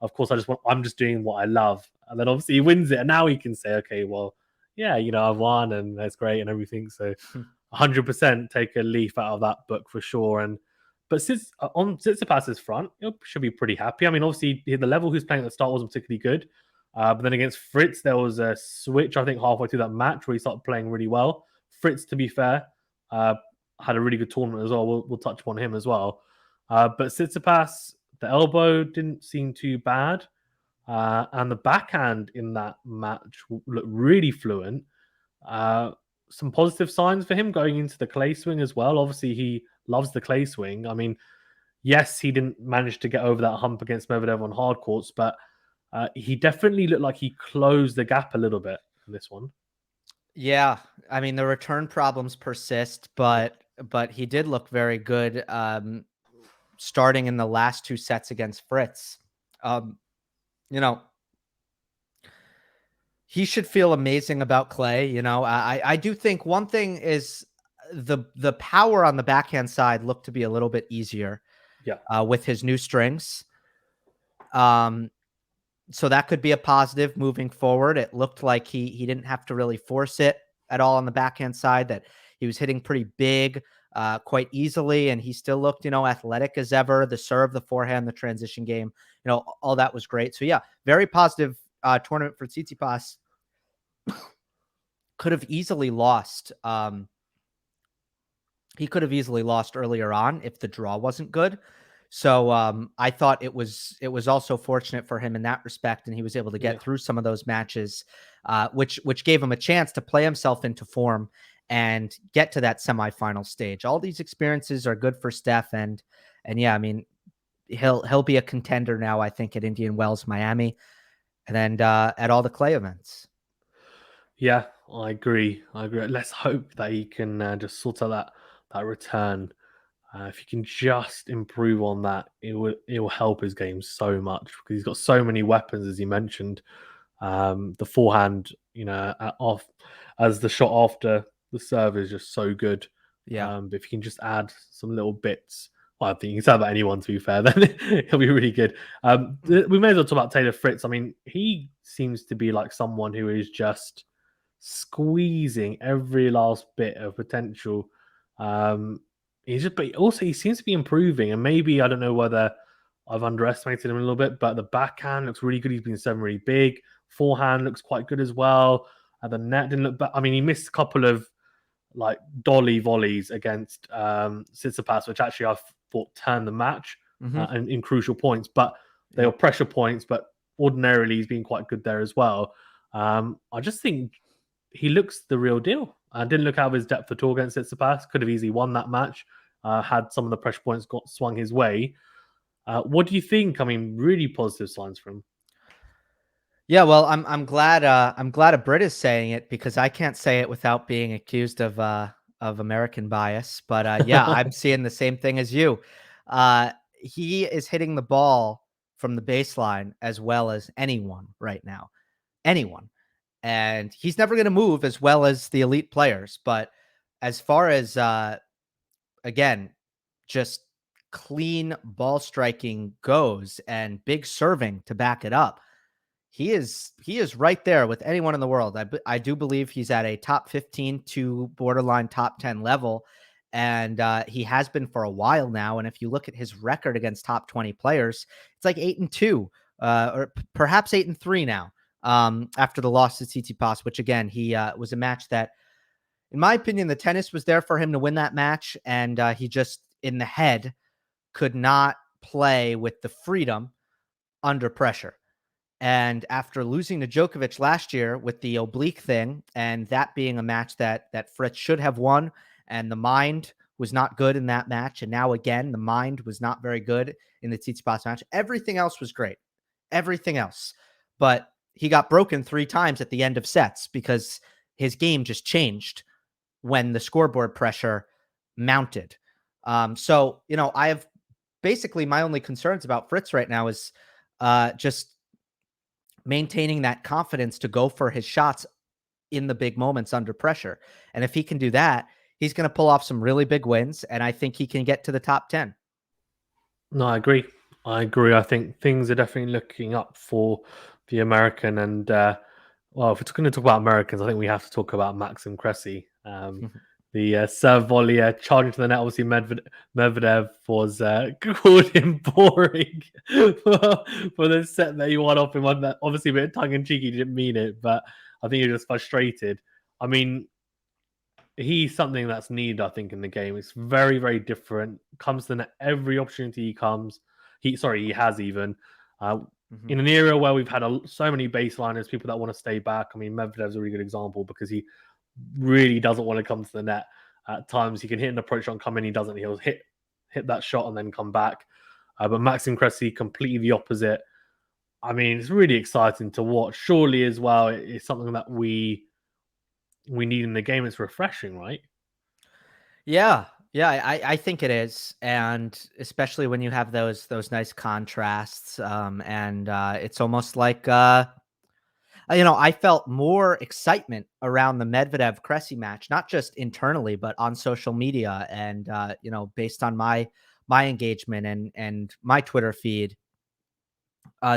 Of course, I'm just doing what I love. And then obviously he wins it. And now he can say, okay, well, yeah, I've won and that's great and everything. So 100% take a leaf out of that book for sure. But since on Tsitsipas's front, he should be pretty happy. I mean, obviously the level he's playing at the start wasn't particularly good. But then against Fritz, there was a switch, I think, halfway through that match where he started playing really well. Fritz, to be fair, had a really good tournament as well. We'll touch upon him as well. But Tsitsipas, the elbow didn't seem too bad. And the backhand in that match looked really fluent. Some positive signs for him going into the clay swing as well. Obviously, he loves the clay swing. I mean, yes, he didn't manage to get over that hump against Medvedev on hard courts, but he definitely looked like he closed the gap a little bit in this one. Yeah, I mean, the return problems persist, but he did look very good starting in the last 2 sets against Fritz. He should feel amazing about clay. I do think one thing is the power on the backhand side looked to be a little bit easier. Yeah. With his new strings. So that could be a positive moving forward. It looked like he didn't have to really force it at all on the backhand side, that he was hitting pretty big quite easily, and he still looked, athletic as ever. The serve, the forehand, the transition game, all that was great. So yeah, very positive tournament for Tsitsipas. Could have easily lost. He could have easily lost earlier on if the draw wasn't good. So I thought it was also fortunate for him in that respect, and he was able to get through some of those matches, which gave him a chance to play himself into form and get to that semifinal stage. All these experiences are good for Steph, and yeah, I mean, he'll be a contender now, I think, at Indian Wells, Miami, and at all the clay events. Yeah, I agree. Let's hope that he can just sort out that return. If he can just improve on that, it will help his game so much because he's got so many weapons, as you mentioned. The forehand, off as the shot after the serve is just so good. Yeah. But if you can just add some little bits, well, I think you can say about anyone, to be fair, then he'll be really good. We may as well talk about Taylor Fritz. I mean, he seems to be like someone who is just squeezing every last bit of potential. But also he seems to be improving, and maybe I don't know whether I've underestimated him a little bit, but the backhand looks really good. He's been serving really big. Forehand looks quite good as well. The net didn't look bad. I mean, he missed a couple of like dolly volleys against Tsitsipas, which actually I thought turned the match in crucial points. But they were pressure points. But ordinarily, he's been quite good there as well. I just think he looks the real deal. Didn't look out of his depth at all against Tsitsipas. Could have easily won that match. Had some of the pressure points got swung his way. What do you think? I mean, really positive signs from him. Yeah, well, I'm glad a Brit is saying it, because I can't say it without being accused of American bias. But yeah, I'm seeing the same thing as you. He is hitting the ball from the baseline as well as anyone right now. Anyone. And he's never going to move as well as the elite players, but as far as again, just clean ball striking goes and big serving to back it up, he is right there with anyone in the world. I do believe he's at a top 15 to borderline top 10 level, and he has been for a while now. And if you look at his record against top 20 players, it's like 8-2, or perhaps 8-3 now. After the loss to Tsitsipas, which again, he was a match that, in my opinion, the tennis was there for him to win that match, and he just in the head could not play with the freedom under pressure. And after losing to Djokovic last year with the oblique thing, and that being a match that Fritz should have won, and the mind was not good in that match, and now again the mind was not very good in the Tsitsipas match. Everything else was great, everything else, but he got broken 3 times at the end of sets because his game just changed when the scoreboard pressure mounted. So I have basically my only concerns about Fritz right now is just maintaining that confidence to go for his shots in the big moments under pressure. And if he can do that, he's going to pull off some really big wins, and I think he can get to the top 10. No, I agree. I think things are definitely looking up for the American. And well, if we're going to talk about Americans, I think we have to talk about Maxim Cressy. The serve volley charging to the net. Obviously, Medvedev was called him boring for the set that he won off in one. That obviously a bit tongue in cheek. He didn't mean it, but I think he was just frustrated. I mean, he's something that's needed, I think, in the game. It's very, very different. Comes to the net every opportunity he has even. In an era where we've had so many baseliners, people that want to stay back. I mean, Medvedev's a really good example because he really doesn't want to come to the net. At times, he can hit an approach shot and come in. He doesn't. He'll hit that shot and then come back. But Maxim Cressy, completely the opposite. I mean, it's really exciting to watch. Surely, as well, it's something that we need in the game. It's refreshing, right? Yeah. I think it is, and especially when you have those nice contrasts, and it's almost like I felt more excitement around the Medvedev Cressy match, not just internally, but on social media, and based on my engagement and my Twitter feed,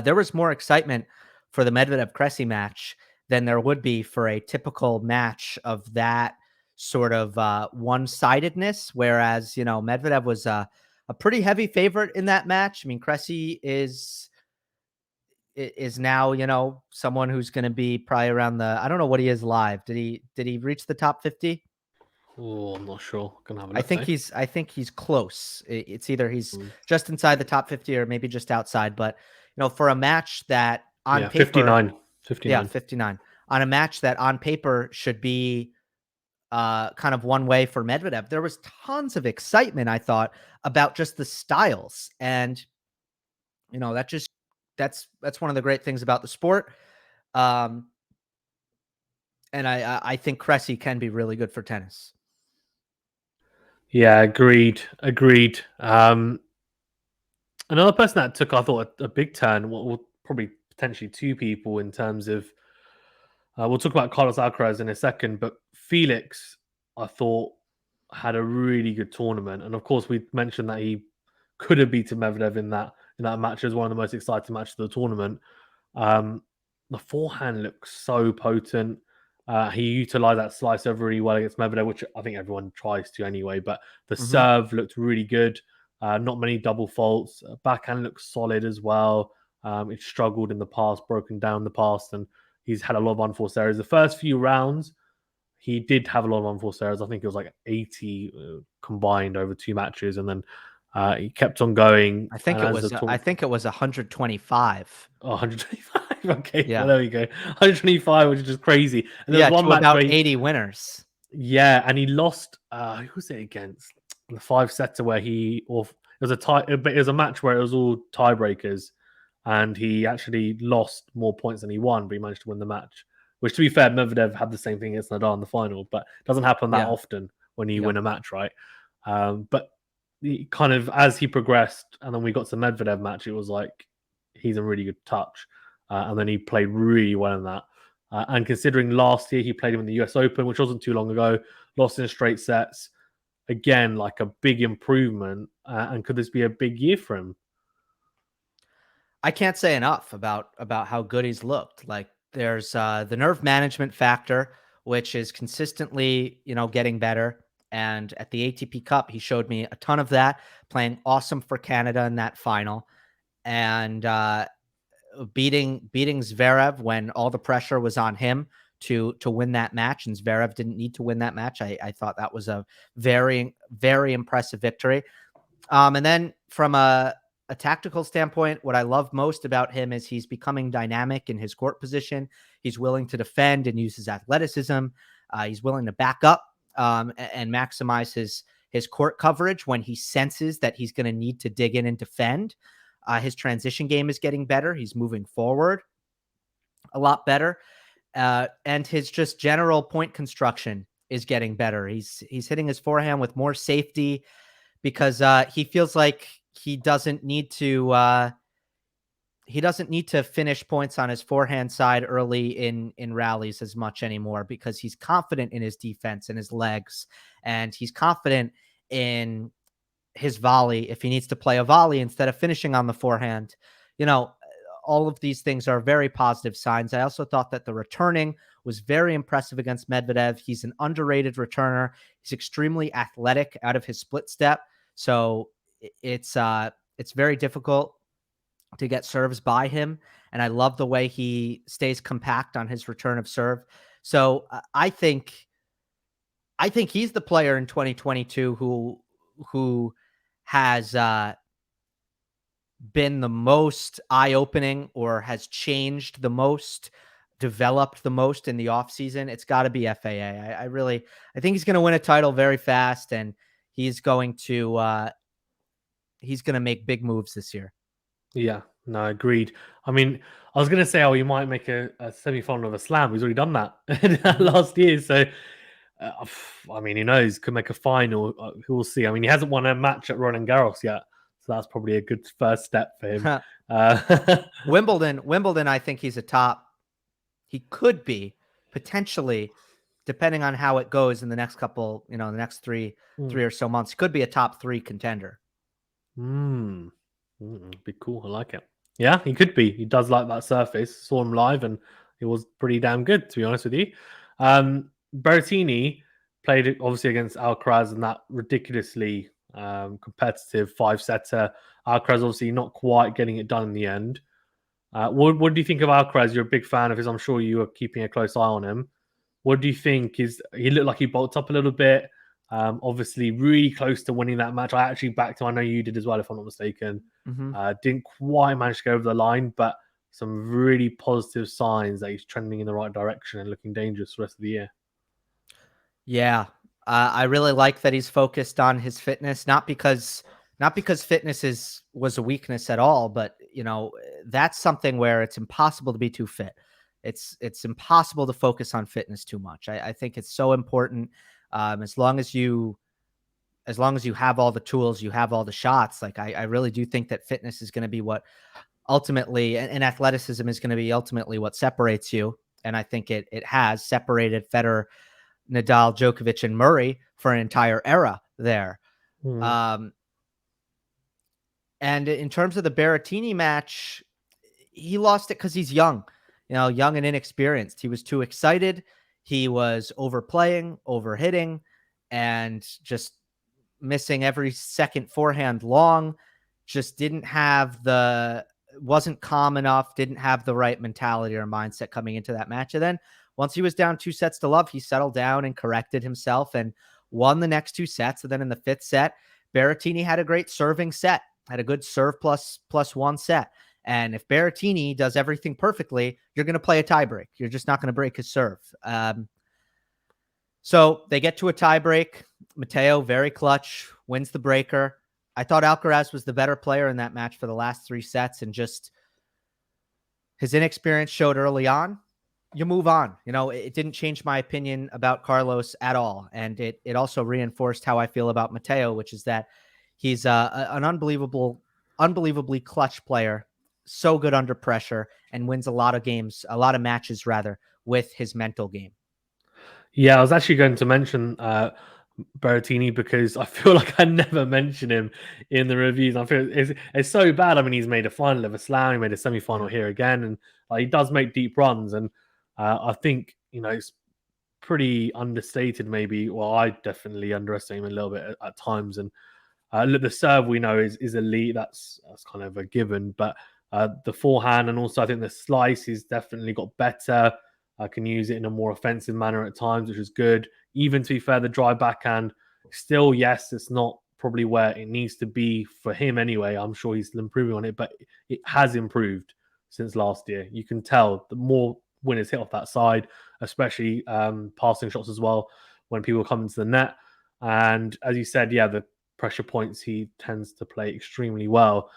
there was more excitement for the Medvedev Cressy match than there would be for a typical match of that sort of one-sidedness. Whereas Medvedev was a pretty heavy favorite in that match. I mean, Cressy is now someone who's going to be probably around the, I don't know what he is live. Did he reach the top 50? Oh, I'm not sure. Gonna have a look. I think he's close. It's either he's just inside the top 50 or maybe just outside. But for a match that on paper, 59. Yeah, 59. On a match that on paper should be kind of one way for Medvedev, there was tons of excitement, I thought, about just the styles. And that's one of the great things about the sport. And I think Cressy can be really good for tennis. Yeah, agreed. Another person that took, I thought, a big turn, we'll probably potentially two people in terms of. We'll talk about Carlos Alcaraz in a second, but Felix, I thought, had a really good tournament, and of course, we mentioned that he could have beaten Medvedev in that match as one of the most exciting matches of the tournament. Um, the forehand looks so potent. He utilized that slice over really well against Medvedev, which I think everyone tries to anyway. But the serve looked really good. Not many double faults. Backhand looks solid as well. It struggled in the past, broken down in the past, and he's had a lot of unforced errors. The first few rounds, he did have a lot of unforced errors. I think it was like 80 combined over two matches, and then he kept on going. I think And it as the was. I think it was 125. Oh, 125. Okay, well Yeah. there we go. 125, which is just crazy. And there was Yeah, one to match about where 80 winners. yeah, and he lost. Who was it against? The five setter where he or it was a tie. It was a match where it was all tiebreakers, and he actually lost more points than he won, but he managed to win the match. Which, to be fair, Medvedev had the same thing against Nadal in the final, but it doesn't happen that Yeah. often when you Yep. win a match, right? But he kind of as he progressed, and then we got to Medvedev match, it was like he's in really good touch, and then he played really well in that. And considering last year he played him in the US Open, which wasn't too long ago, lost in straight sets. Again, like a big improvement. And could this be a big year for him? I can't say enough about how good he's looked. Like there's the nerve management factor, which is consistently, getting better. And at the ATP Cup, he showed me a ton of that, playing awesome for Canada in that final, and beating Zverev when all the pressure was on him to win that match, and Zverev didn't need to win that match. I thought that was a very, very impressive victory. And then from a tactical standpoint, what I love most about him is he's becoming dynamic in his court position. He's willing to defend and use his athleticism. He's willing to back up and maximize his court coverage when he senses that he's going to need to dig in and defend. His transition game is getting better. He's moving forward a lot better. And his just general point construction is getting better. He's hitting his forehand with more safety because he feels like he doesn't need to finish points on his forehand side early in rallies as much anymore, because he's confident in his defense and his legs, and he's confident in his volley if he needs to play a volley instead of finishing on the forehand. All of these things are very positive signs. I also thought that the returning was very impressive against Medvedev. He's an underrated returner. He's extremely athletic out of his split step. So it's very difficult to get serves by him. And I love the way he stays compact on his return of serve. So I think he's the player in 2022 who has been the most eye-opening, or has changed the most, developed the most in the offseason. It's got to be FAA. I think he's going to win a title very fast, and he's going to make big moves this year. Yeah, no, agreed. I mean, I was going to say, he might make a semi-final of a slam. He's already done that last year. So, I mean, who knows? Could make a final. We'll see. I mean, he hasn't won a match at Roland Garros yet. So that's probably a good first step for him. Wimbledon, I think he's a top. He could be potentially, depending on how it goes in the next couple, the next three or so months, could be a top 3 contender. Be cool. I like it. Yeah, he could be. He does like that surface. Saw him live, and it was pretty damn good, to be honest with you. Berrettini played obviously against Alcaraz in that ridiculously competitive 5-setter. Alcaraz obviously not quite getting it done in the end. What do you think of Alcaraz? You're a big fan of his. I'm sure you are keeping a close eye on him. What do you think? He looked like he bulked up a little bit. Obviously, really close to winning that match. I actually backed him. I know you did as well, if I'm not mistaken. Didn't quite manage to go over the line, but some really positive signs that he's trending in the right direction and looking dangerous the rest of the year. Yeah, I really like that he's focused on his fitness, not because fitness was a weakness at all, but that's something where it's impossible to be too fit. It's impossible to focus on fitness too much. I think it's so important. As long as you have all the tools, you have all the shots. Like I really do think that fitness is going to be what ultimately, and athleticism is going to be ultimately what separates you. And I think it has separated Federer, Nadal, Djokovic, and Murray for an entire era there. Mm. And in terms of the Berrettini match, he lost it because he's young, young and inexperienced. He was too excited. He was overplaying, overhitting, and just missing every second forehand long. Just wasn't calm enough, didn't have the right mentality or mindset coming into that match. And then once he was down 2-0, he settled down and corrected himself and won the next 2 sets. And then in the 5th set, Berrettini had a great serving set, had a good serve plus 1 set. And if Berrettini does everything perfectly, you're going to play a tiebreak. You're just not going to break his serve. So they get to a tiebreak. Matteo, very clutch, wins the breaker. I thought Alcaraz was the better player in that match for the last 3 sets, and just his inexperience showed early on. You move on. It didn't change my opinion about Carlos at all. And it also reinforced how I feel about Matteo, which is that he's an unbelievably clutch player, so good under pressure, and wins a lot of matches rather, with his mental game. Yeah, I was actually going to mention Berrettini because I feel like I never mention him in the reviews. I feel it's so bad. I mean, he's made a final of a slam, he made a semi-final here again, and he does make deep runs. And I think it's pretty understated. Maybe, well, I definitely underestimate him a little bit at times. And look, the serve we know is elite. That's kind of a given. But the forehand, and also I think the slice, he's definitely got better. I can use it in a more offensive manner at times, which is good. Even to be fair, the dry backhand, still, yes, it's not probably where it needs to be for him anyway. I'm sure he's still improving on it, but it has improved since last year. You can tell the more winners hit off that side, especially passing shots as well when people come into the net. And as you said, yeah, the pressure points he tends to play extremely well.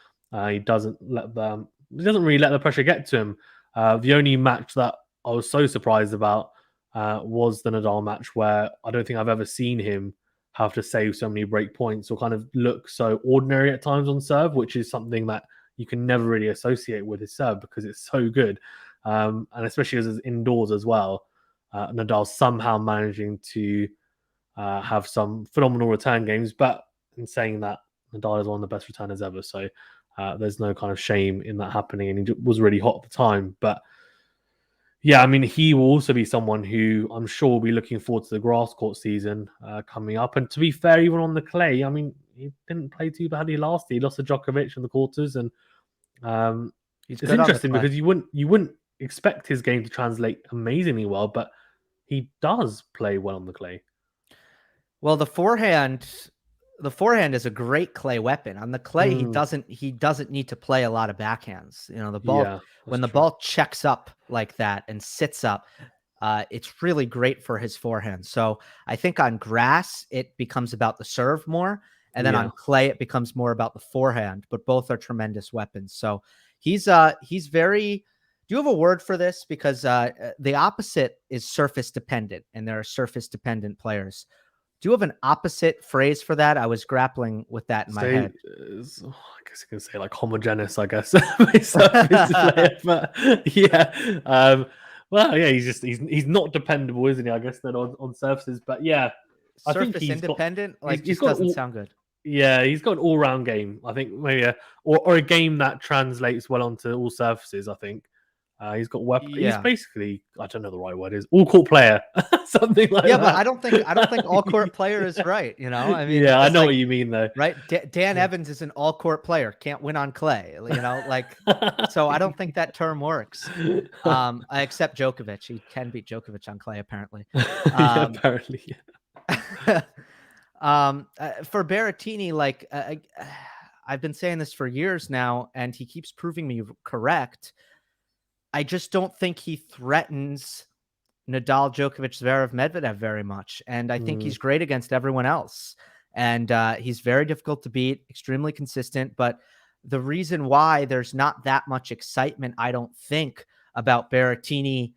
He doesn't really let the pressure get to him. The only match that I was so surprised about was the Nadal match, where I don't think I've ever seen him have to save so many break points or kind of look so ordinary at times on serve, which is something that you can never really associate with his serve because it's so good. And especially as it's indoors as well, Nadal's somehow managing to have some phenomenal return games. But in saying that, Nadal is one of the best returners ever. So there's no kind of shame in that happening. And he was really hot at the time. But yeah, I mean, he will also be someone who I'm sure will be looking forward to the grass court season coming up. And to be fair, even on the clay, I mean, he didn't play too badly last year. He lost to Djokovic in the quarters, and He's it's good on the interesting clay. because you wouldn't expect his game to translate amazingly well, but he does play well on the clay. Well, the forehand is a great clay weapon. On the clay, he doesn't need to play a lot of backhands. The ball, Yeah, when the true. ball checks up like that and sits up, it's really great for his forehand. So I think on grass, it becomes about the serve more. And then Yeah. on clay, it becomes more about the forehand, but both are tremendous weapons. So he's very, do you have a word for this? Because the opposite is surface dependent, and there are surface dependent players. Do you have an opposite phrase for that? I was grappling with that in my head. I guess you can say like homogeneous, I guess. But yeah. Well, yeah, he's not dependable, isn't he? I guess then on surfaces. But yeah, I think Surface independent, he's just got doesn't sound good. Yeah, he's got an all-round game. I think maybe or a game that translates well onto all surfaces. I think he's got weapon. Yeah. He's basically, I don't know the right word is, all-court player, something like that. Yeah, but I don't think all-court player is right. I mean, yeah, I know what you mean though. Right, Dan Evans is an all-court player, can't win on clay. So I don't think that term works. Except Djokovic, he can beat Djokovic on clay apparently. Yeah, apparently. Yeah. For Berrettini, I've been saying this for years now, and he keeps proving me correct. I just don't think he threatens Nadal, Djokovic, Zverev, Medvedev very much. And I think he's great against everyone else. And he's very difficult to beat, extremely consistent. But the reason why there's not that much excitement, I don't think, about Berrettini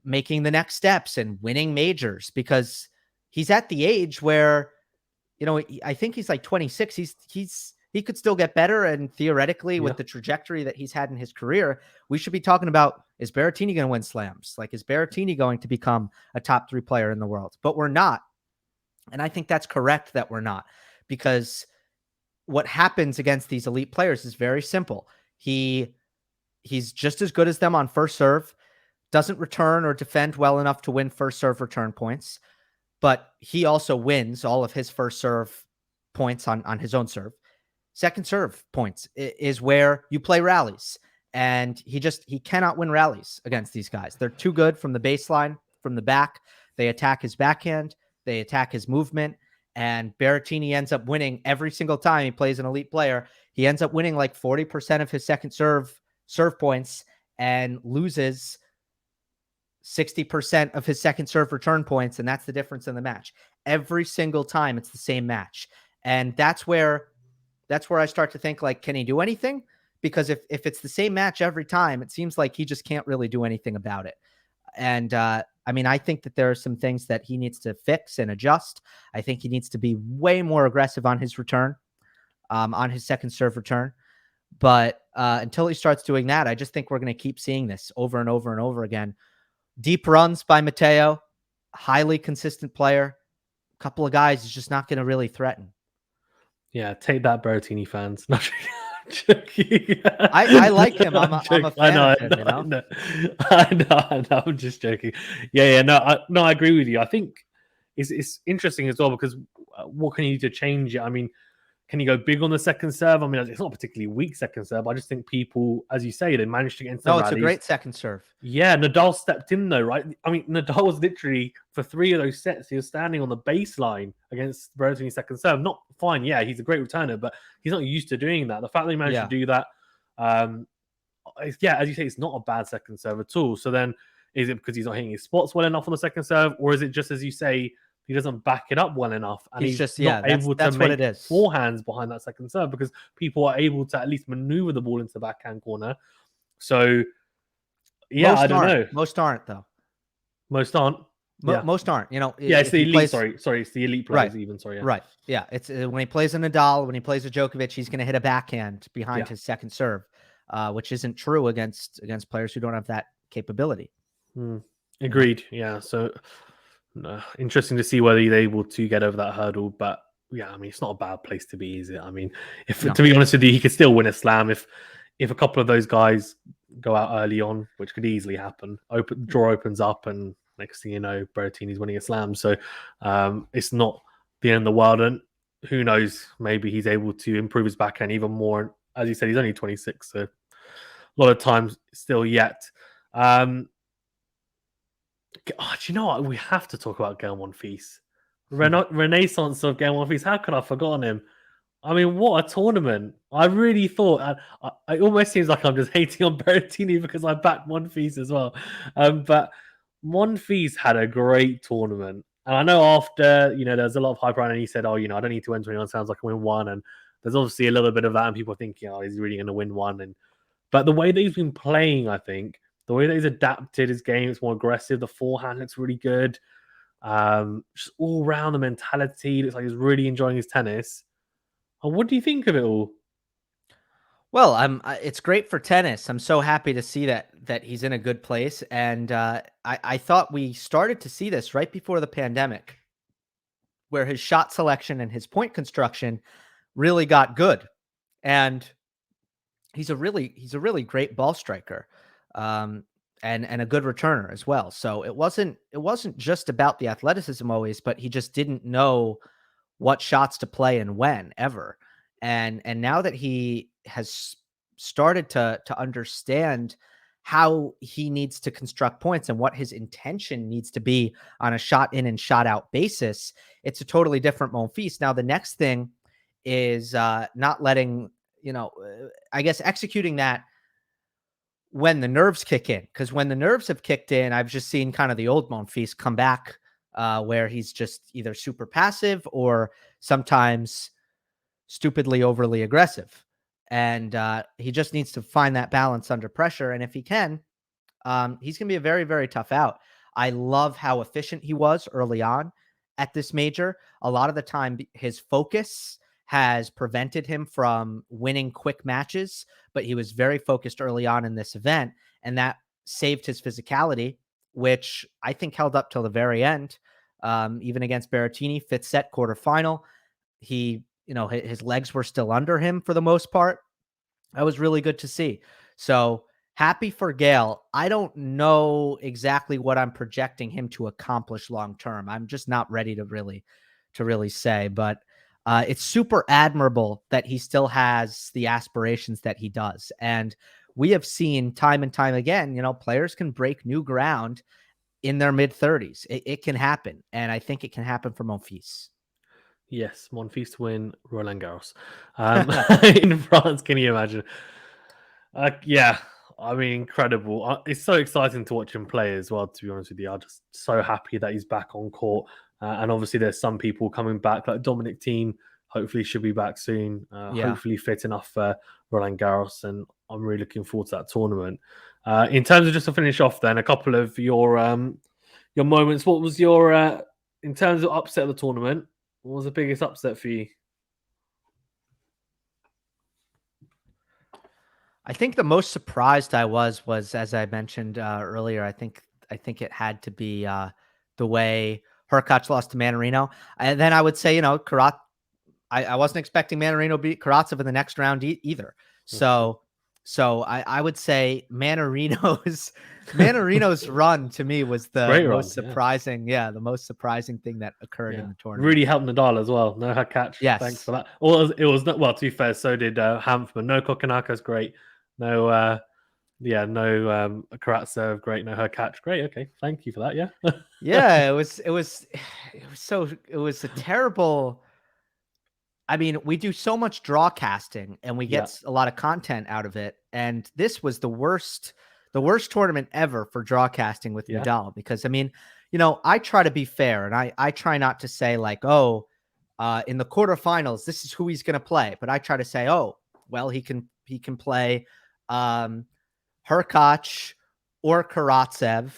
making the next steps and winning majors, because he's at the age where, I think he's like 26. He's he could still get better. And theoretically, with the trajectory that he's had in his career, we should be talking about, is Berrettini going to win slams? Like, is Berrettini going to become a top 3 player in the world? But we're not. And I think that's correct that we're not, because what happens against these elite players is very simple. He's just as good as them on first serve, doesn't return or defend well enough to win first serve return points, but he also wins all of his first serve points on his own serve. Second serve points is where you play rallies, and he cannot win rallies against these guys. They're too good from the baseline, from the back. They attack his backhand, they attack his movement, and Berrettini ends up winning every single time he plays an elite player. He ends up winning like 40% of his second serve points and loses 60% of his second serve return points, and that's the difference in the match. Every single time it's the same match. And that's where I start to think, like, can he do anything? Because if it's the same match every time, it seems like he just can't really do anything about it. And I mean, I think that there are some things that he needs to fix and adjust. I think he needs to be way more aggressive on his return, on his second serve return. But until he starts doing that, I just think we're going to keep seeing this over and over and over again. Deep runs by Matteo, highly consistent player. A couple of guys is just not going to really threaten. Yeah, take that, Berrettini fans. Not joking. I like him. I'm a fan of him, you know? I know. I'm just joking. Yeah. No, I agree with you. I think it's interesting as well, because what can you do to change it? I mean, can you go big on the second serve? I mean, it's not a particularly weak second serve. I just think people, as you say, they managed to get into the rallies. It's a great second serve. Yeah, Nadal stepped in though, right? I mean, Nadal was literally, for 3 of those sets, he was standing on the baseline against Berrettini's second serve. Not fine, yeah, he's a great returner, but he's not used to doing that. The fact that he managed to do that, as you say, it's not a bad second serve at all. So then, is it because he's not hitting his spots well enough on the second serve, or is it just, as you say, he doesn't back it up well enough, and he's just not able to make forehands behind that second serve, because people are able to at least maneuver the ball into the backhand corner. So, yeah, I don't know. Most aren't, though. Most aren't. Most aren't. You know. Yeah, it's the elite. Sorry, it's the elite players. Right. Even. Sorry. Yeah. Right. Yeah. It's when he plays a Nadal, when he plays a Djokovic, he's going to hit a backhand behind his second serve, which isn't true against players who don't have that capability. Agreed. Yeah. So. Interesting to see whether he's able to get over that hurdle, but yeah, I mean, it's not a bad place to be, is it? I mean, to be honest with you, he could still win a slam if a couple of those guys go out early on, which could easily happen. Draw opens up, and next thing you know, Berrettini's winning a slam. So it's not the end of the world, and who knows? Maybe he's able to improve his backhand even more. As you said, he's only 26, so a lot of times still yet. Do you know what? We have to talk about Gill Monfils. Renaissance of Gill Monfils. How could I have forgotten him? I mean, what a tournament. I really thought... it almost seems like I'm just hating on Berrettini because I backed Monfils as well. But Monfils had a great tournament. And I know after, there's a lot of hype around, and he said, I don't need to win 21. Sounds like I win one. And there's obviously a little bit of that, and people thinking, he's really going to win one. But the way that he's been playing, I think, the way that he's adapted his game, it's more aggressive. The forehand looks really good. Just all around the mentality, looks like he's really enjoying his tennis. And what do you think of it all? Well, it's great for tennis. I'm so happy to see that he's in a good place. And I thought we started to see this right before the pandemic, where his shot selection and his point construction really got good. And he's a really great ball striker. And a good returner as well. So it wasn't just about the athleticism always, but he just didn't know what shots to play and when ever. And now that he has started to understand how he needs to construct points and what his intention needs to be on a shot in and shot out basis, it's a totally different Monfils. Now, the next thing is not letting, I guess executing that when the nerves kick in, because when the nerves have kicked in, I've just seen kind of the old Monfils come back, where he's just either super passive or sometimes stupidly overly aggressive. And he just needs to find that balance under pressure. And if he can, he's going to be a very, very tough out. I love how efficient he was early on at this major. A lot of the time, his focus has prevented him from winning quick matches, but he was very focused early on in this event, and that saved his physicality, which I think held up till the very end. Even against Berrettini, fifth set quarterfinal, his legs were still under him for the most part. That was really good to see. So happy for Gael. I don't know exactly what I'm projecting him to accomplish long term. I'm just not ready to really say, but it's super admirable that he still has the aspirations that he does. And we have seen time and time again, players can break new ground in their mid-30s. It can happen. And I think it can happen for Monfils. Yes, Monfils to win Roland Garros in France. Can you imagine? Yeah, I mean, incredible. It's so exciting to watch him play as well, to be honest with you. I'm just so happy that he's back on court. And obviously, there's some people coming back, like Dominic Thiem, hopefully should be back soon. Hopefully fit enough for Roland Garros. And I'm really looking forward to that tournament. In terms of, just to finish off then, a couple of your moments. What was your, in terms of upset of the tournament, what was the biggest upset for you? I think the most surprised I was as I mentioned earlier. I think it had to be the way Hurkacz lost to Mannarino, and then I would say Karat. I wasn't expecting Mannarino to beat Karatsev in the next round either. So I would say Mannarino's run to me was the most surprising. Yeah, the most surprising thing that occurred in the tournament. Really helped Nadal as well. No catch. Yes, thanks for that. Well, it was not, well, to be fair, so did Hanfman. No Kokonaka's great. No, no Karatsev, great. No catch, great. Okay, thank you for that. Yeah, yeah. It was a terrible. I mean, we do so much draw casting and we get a lot of content out of it. And this was the worst tournament ever for draw casting with Nadal, because I mean, I try to be fair and I try not to say like, in the quarterfinals, this is who he's going to play. But I try to say, well, he can play Hurkacz or Karatsev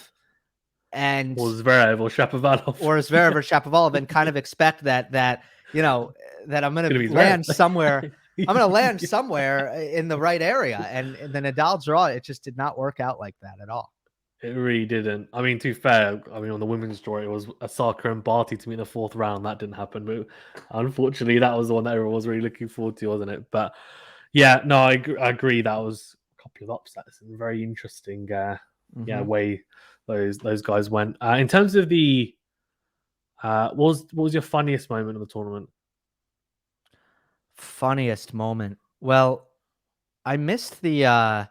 and or Zverev or Shapovalov and kind of expect that I'm going to land somewhere. I'm going to land somewhere in the right area. And the Nadal draw, it just did not work out like that at all. It really didn't. I mean, to be fair, on the women's draw, it was Osaka and Barty to meet in the fourth round. That didn't happen. But unfortunately, that was the one that everyone was really looking forward to, wasn't it? But yeah, no, I agree. That was a couple of upsets and very interesting way those guys went. In terms of the what was your funniest moment of the tournament? Funniest moment. Well, I missed whatever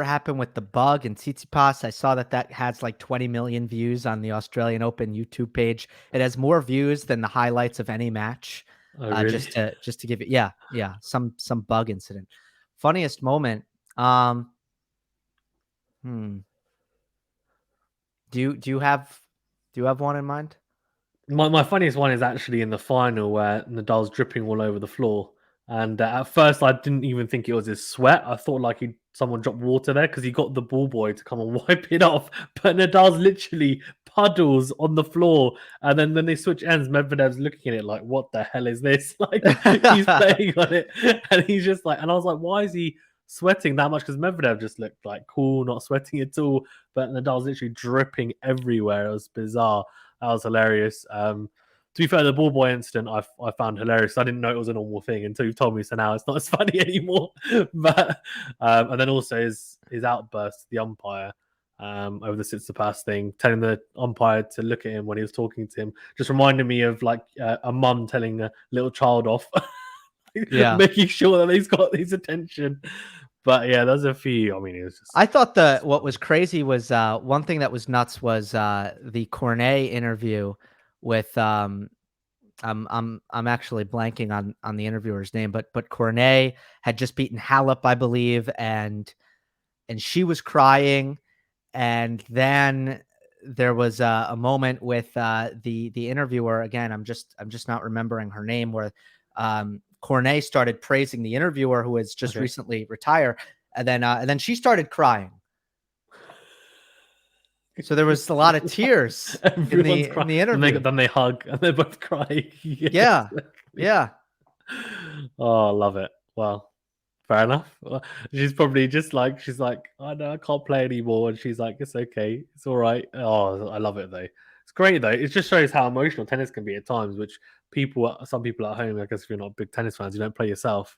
happened with the bug and Tsitsipas. I saw that has like 20 million views on the Australian Open YouTube page. It has more views than the highlights of any match. Oh, really? Just to give it, some bug incident. Funniest moment. Do you have one in mind? My funniest one is actually in the final where Nadal's dripping all over the floor. And at first, I didn't even think it was his sweat. I thought like someone dropped water there because he got the ball boy to come and wipe it off. But Nadal's literally puddles on the floor. And then when they switch ends, Medvedev's looking at it like, what the hell is this? Like, he's playing on it. And he's just like, and I was like, why is he sweating that much? Because Medvedev just looked like cool, not sweating at all. But Nadal's literally dripping everywhere. It was bizarre. That was hilarious. To be fair, the ball boy incident I found hilarious. I didn't know it was a normal thing until you told me. So now it's not as funny anymore. But and then also his outburst, the umpire over the Tsitsipas thing, telling the umpire to look at him when he was talking to him, just reminded me of like a mum telling a little child off, making sure that he's got his attention. But yeah, there's a few. I mean, it was just. I thought what was crazy was one thing that was nuts was the Cornet interview with I'm actually blanking on the interviewer's name, but Cornet had just beaten Halep, I believe, and she was crying, and then there was a moment with the interviewer. Again, I'm just not remembering her name, where Cornet started praising the interviewer who has just recently retired, and then she started crying. So there was a lot of tears in the interview. Then they hug and they're both crying. Yeah. Oh, I love it. Well, fair enough. She's probably just like, she's like, I know I can't play anymore. And she's like, it's okay. It's all right. Oh, I love it though. It's great though. It just shows how emotional tennis can be at times, which some people at home, I guess if you're not big tennis fans, you don't play yourself,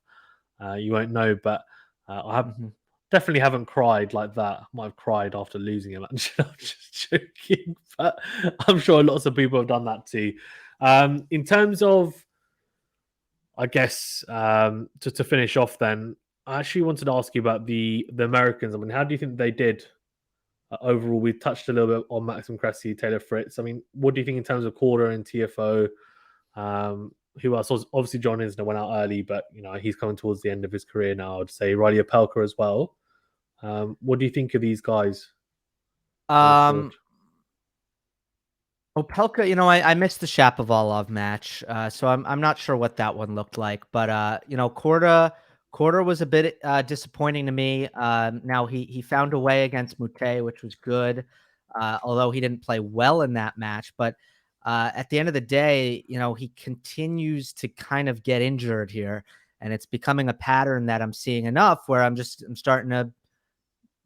you won't know. But I have definitely haven't cried like that. I might have cried after losing a match. I'm just joking. But I'm sure lots of people have done that too. In terms of, I guess, to finish off then, I actually wanted to ask you about the Americans. I mean, how do you think they did overall? We touched a little bit on Maxim Cressy, Taylor Fritz. I mean, what do you think in terms of Korda and TFO? Who else? Obviously, John Isner went out early, but he's coming towards the end of his career now. I'd say Riley Opelka as well. What do you think of these guys? Opelka, I missed the Shapovalov match, so I'm not sure what that one looked like. But Korda was a bit disappointing to me. Now he found a way against Mute, which was good, although he didn't play well in that match. But at the end of the day, he continues to kind of get injured here, and it's becoming a pattern that I'm seeing enough where I'm starting to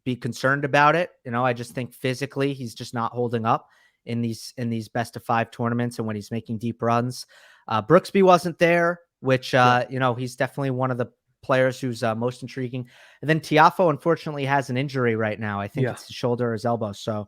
be concerned about it. I just think physically he's just not holding up in these best of 5 tournaments and when he's making deep runs. Brooksby wasn't there, which he's definitely one of the players who's most intriguing. And then Tiafoe unfortunately has an injury right now. I think it's his shoulder or his elbow. So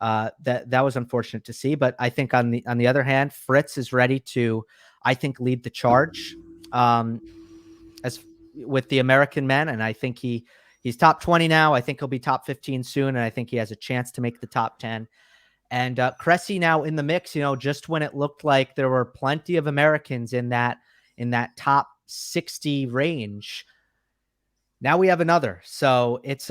that was unfortunate to see. But I think on the other hand, Fritz is ready to, I think, lead the charge as with the American men, and I think he's top 20 now. I think he'll be top 15 soon, and I think he has a chance to make the top 10. And Cressy now in the mix, just when it looked like there were plenty of Americans in that top 60 range, now we have another. So it's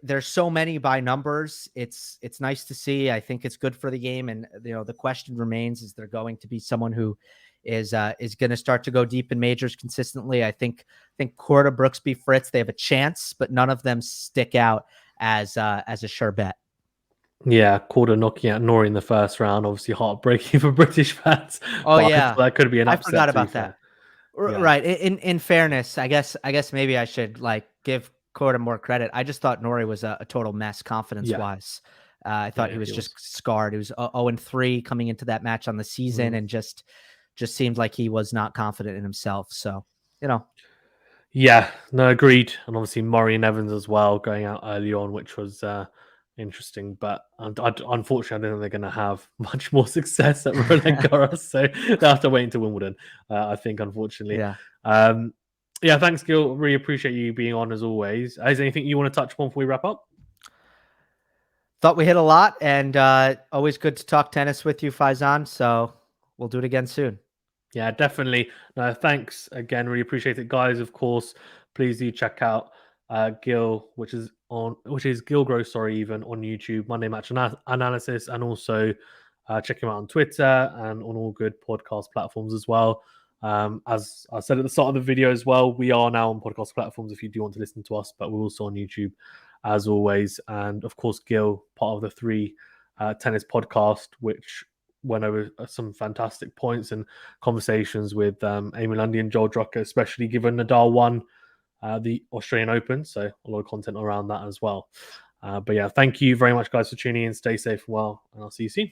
there's so many by numbers. It's nice to see. I think it's good for the game. And the question remains: is there going to be someone who is going to start to go deep in majors consistently? I think Korda, Brooksby, Fritz, they have a chance, but none of them stick out as a sure bet. Yeah, Korda knocking out Norrie in the first round, obviously heartbreaking for British fans. Oh yeah, that could be an upset. I forgot about that. Yeah. Right. In fairness, I guess maybe I should give Korda more credit. I just thought Norrie was a total mess confidence wise. I thought he was just scarred. He was 0-3 coming into that match on the season, and just seemed like he was not confident in himself. So Yeah, no, agreed. And obviously Murray and Evans as well going out early on, which was interesting. But unfortunately, I don't think they're going to have much more success at Roland Garros, so they'll have to wait until Wimbledon, I think, unfortunately. Yeah, thanks, Gill. Really appreciate you being on as always. Is there anything you want to touch upon before we wrap up? Thought we hit a lot, and always good to talk tennis with you, Faizan. So we'll do it again soon. Yeah, definitely. No, thanks again. Really appreciate it, guys. Of course, please do check out Gill, which is Gill Gross, even on YouTube, Monday Match Analysis, and also check him out on Twitter and on all good podcast platforms as well. As I said at the start of the video as well, we are now on podcast platforms if you do want to listen to us, but we're also on YouTube as always. And of course, Gill, part of the 3 Tennis podcast, which went over some fantastic points and conversations with Amy Lundy and Joel Drucker, especially given Nadal won the Australian Open. So a lot of content around that as well. But yeah, thank you very much, guys, for tuning in. Stay safe and well, and I'll see you soon.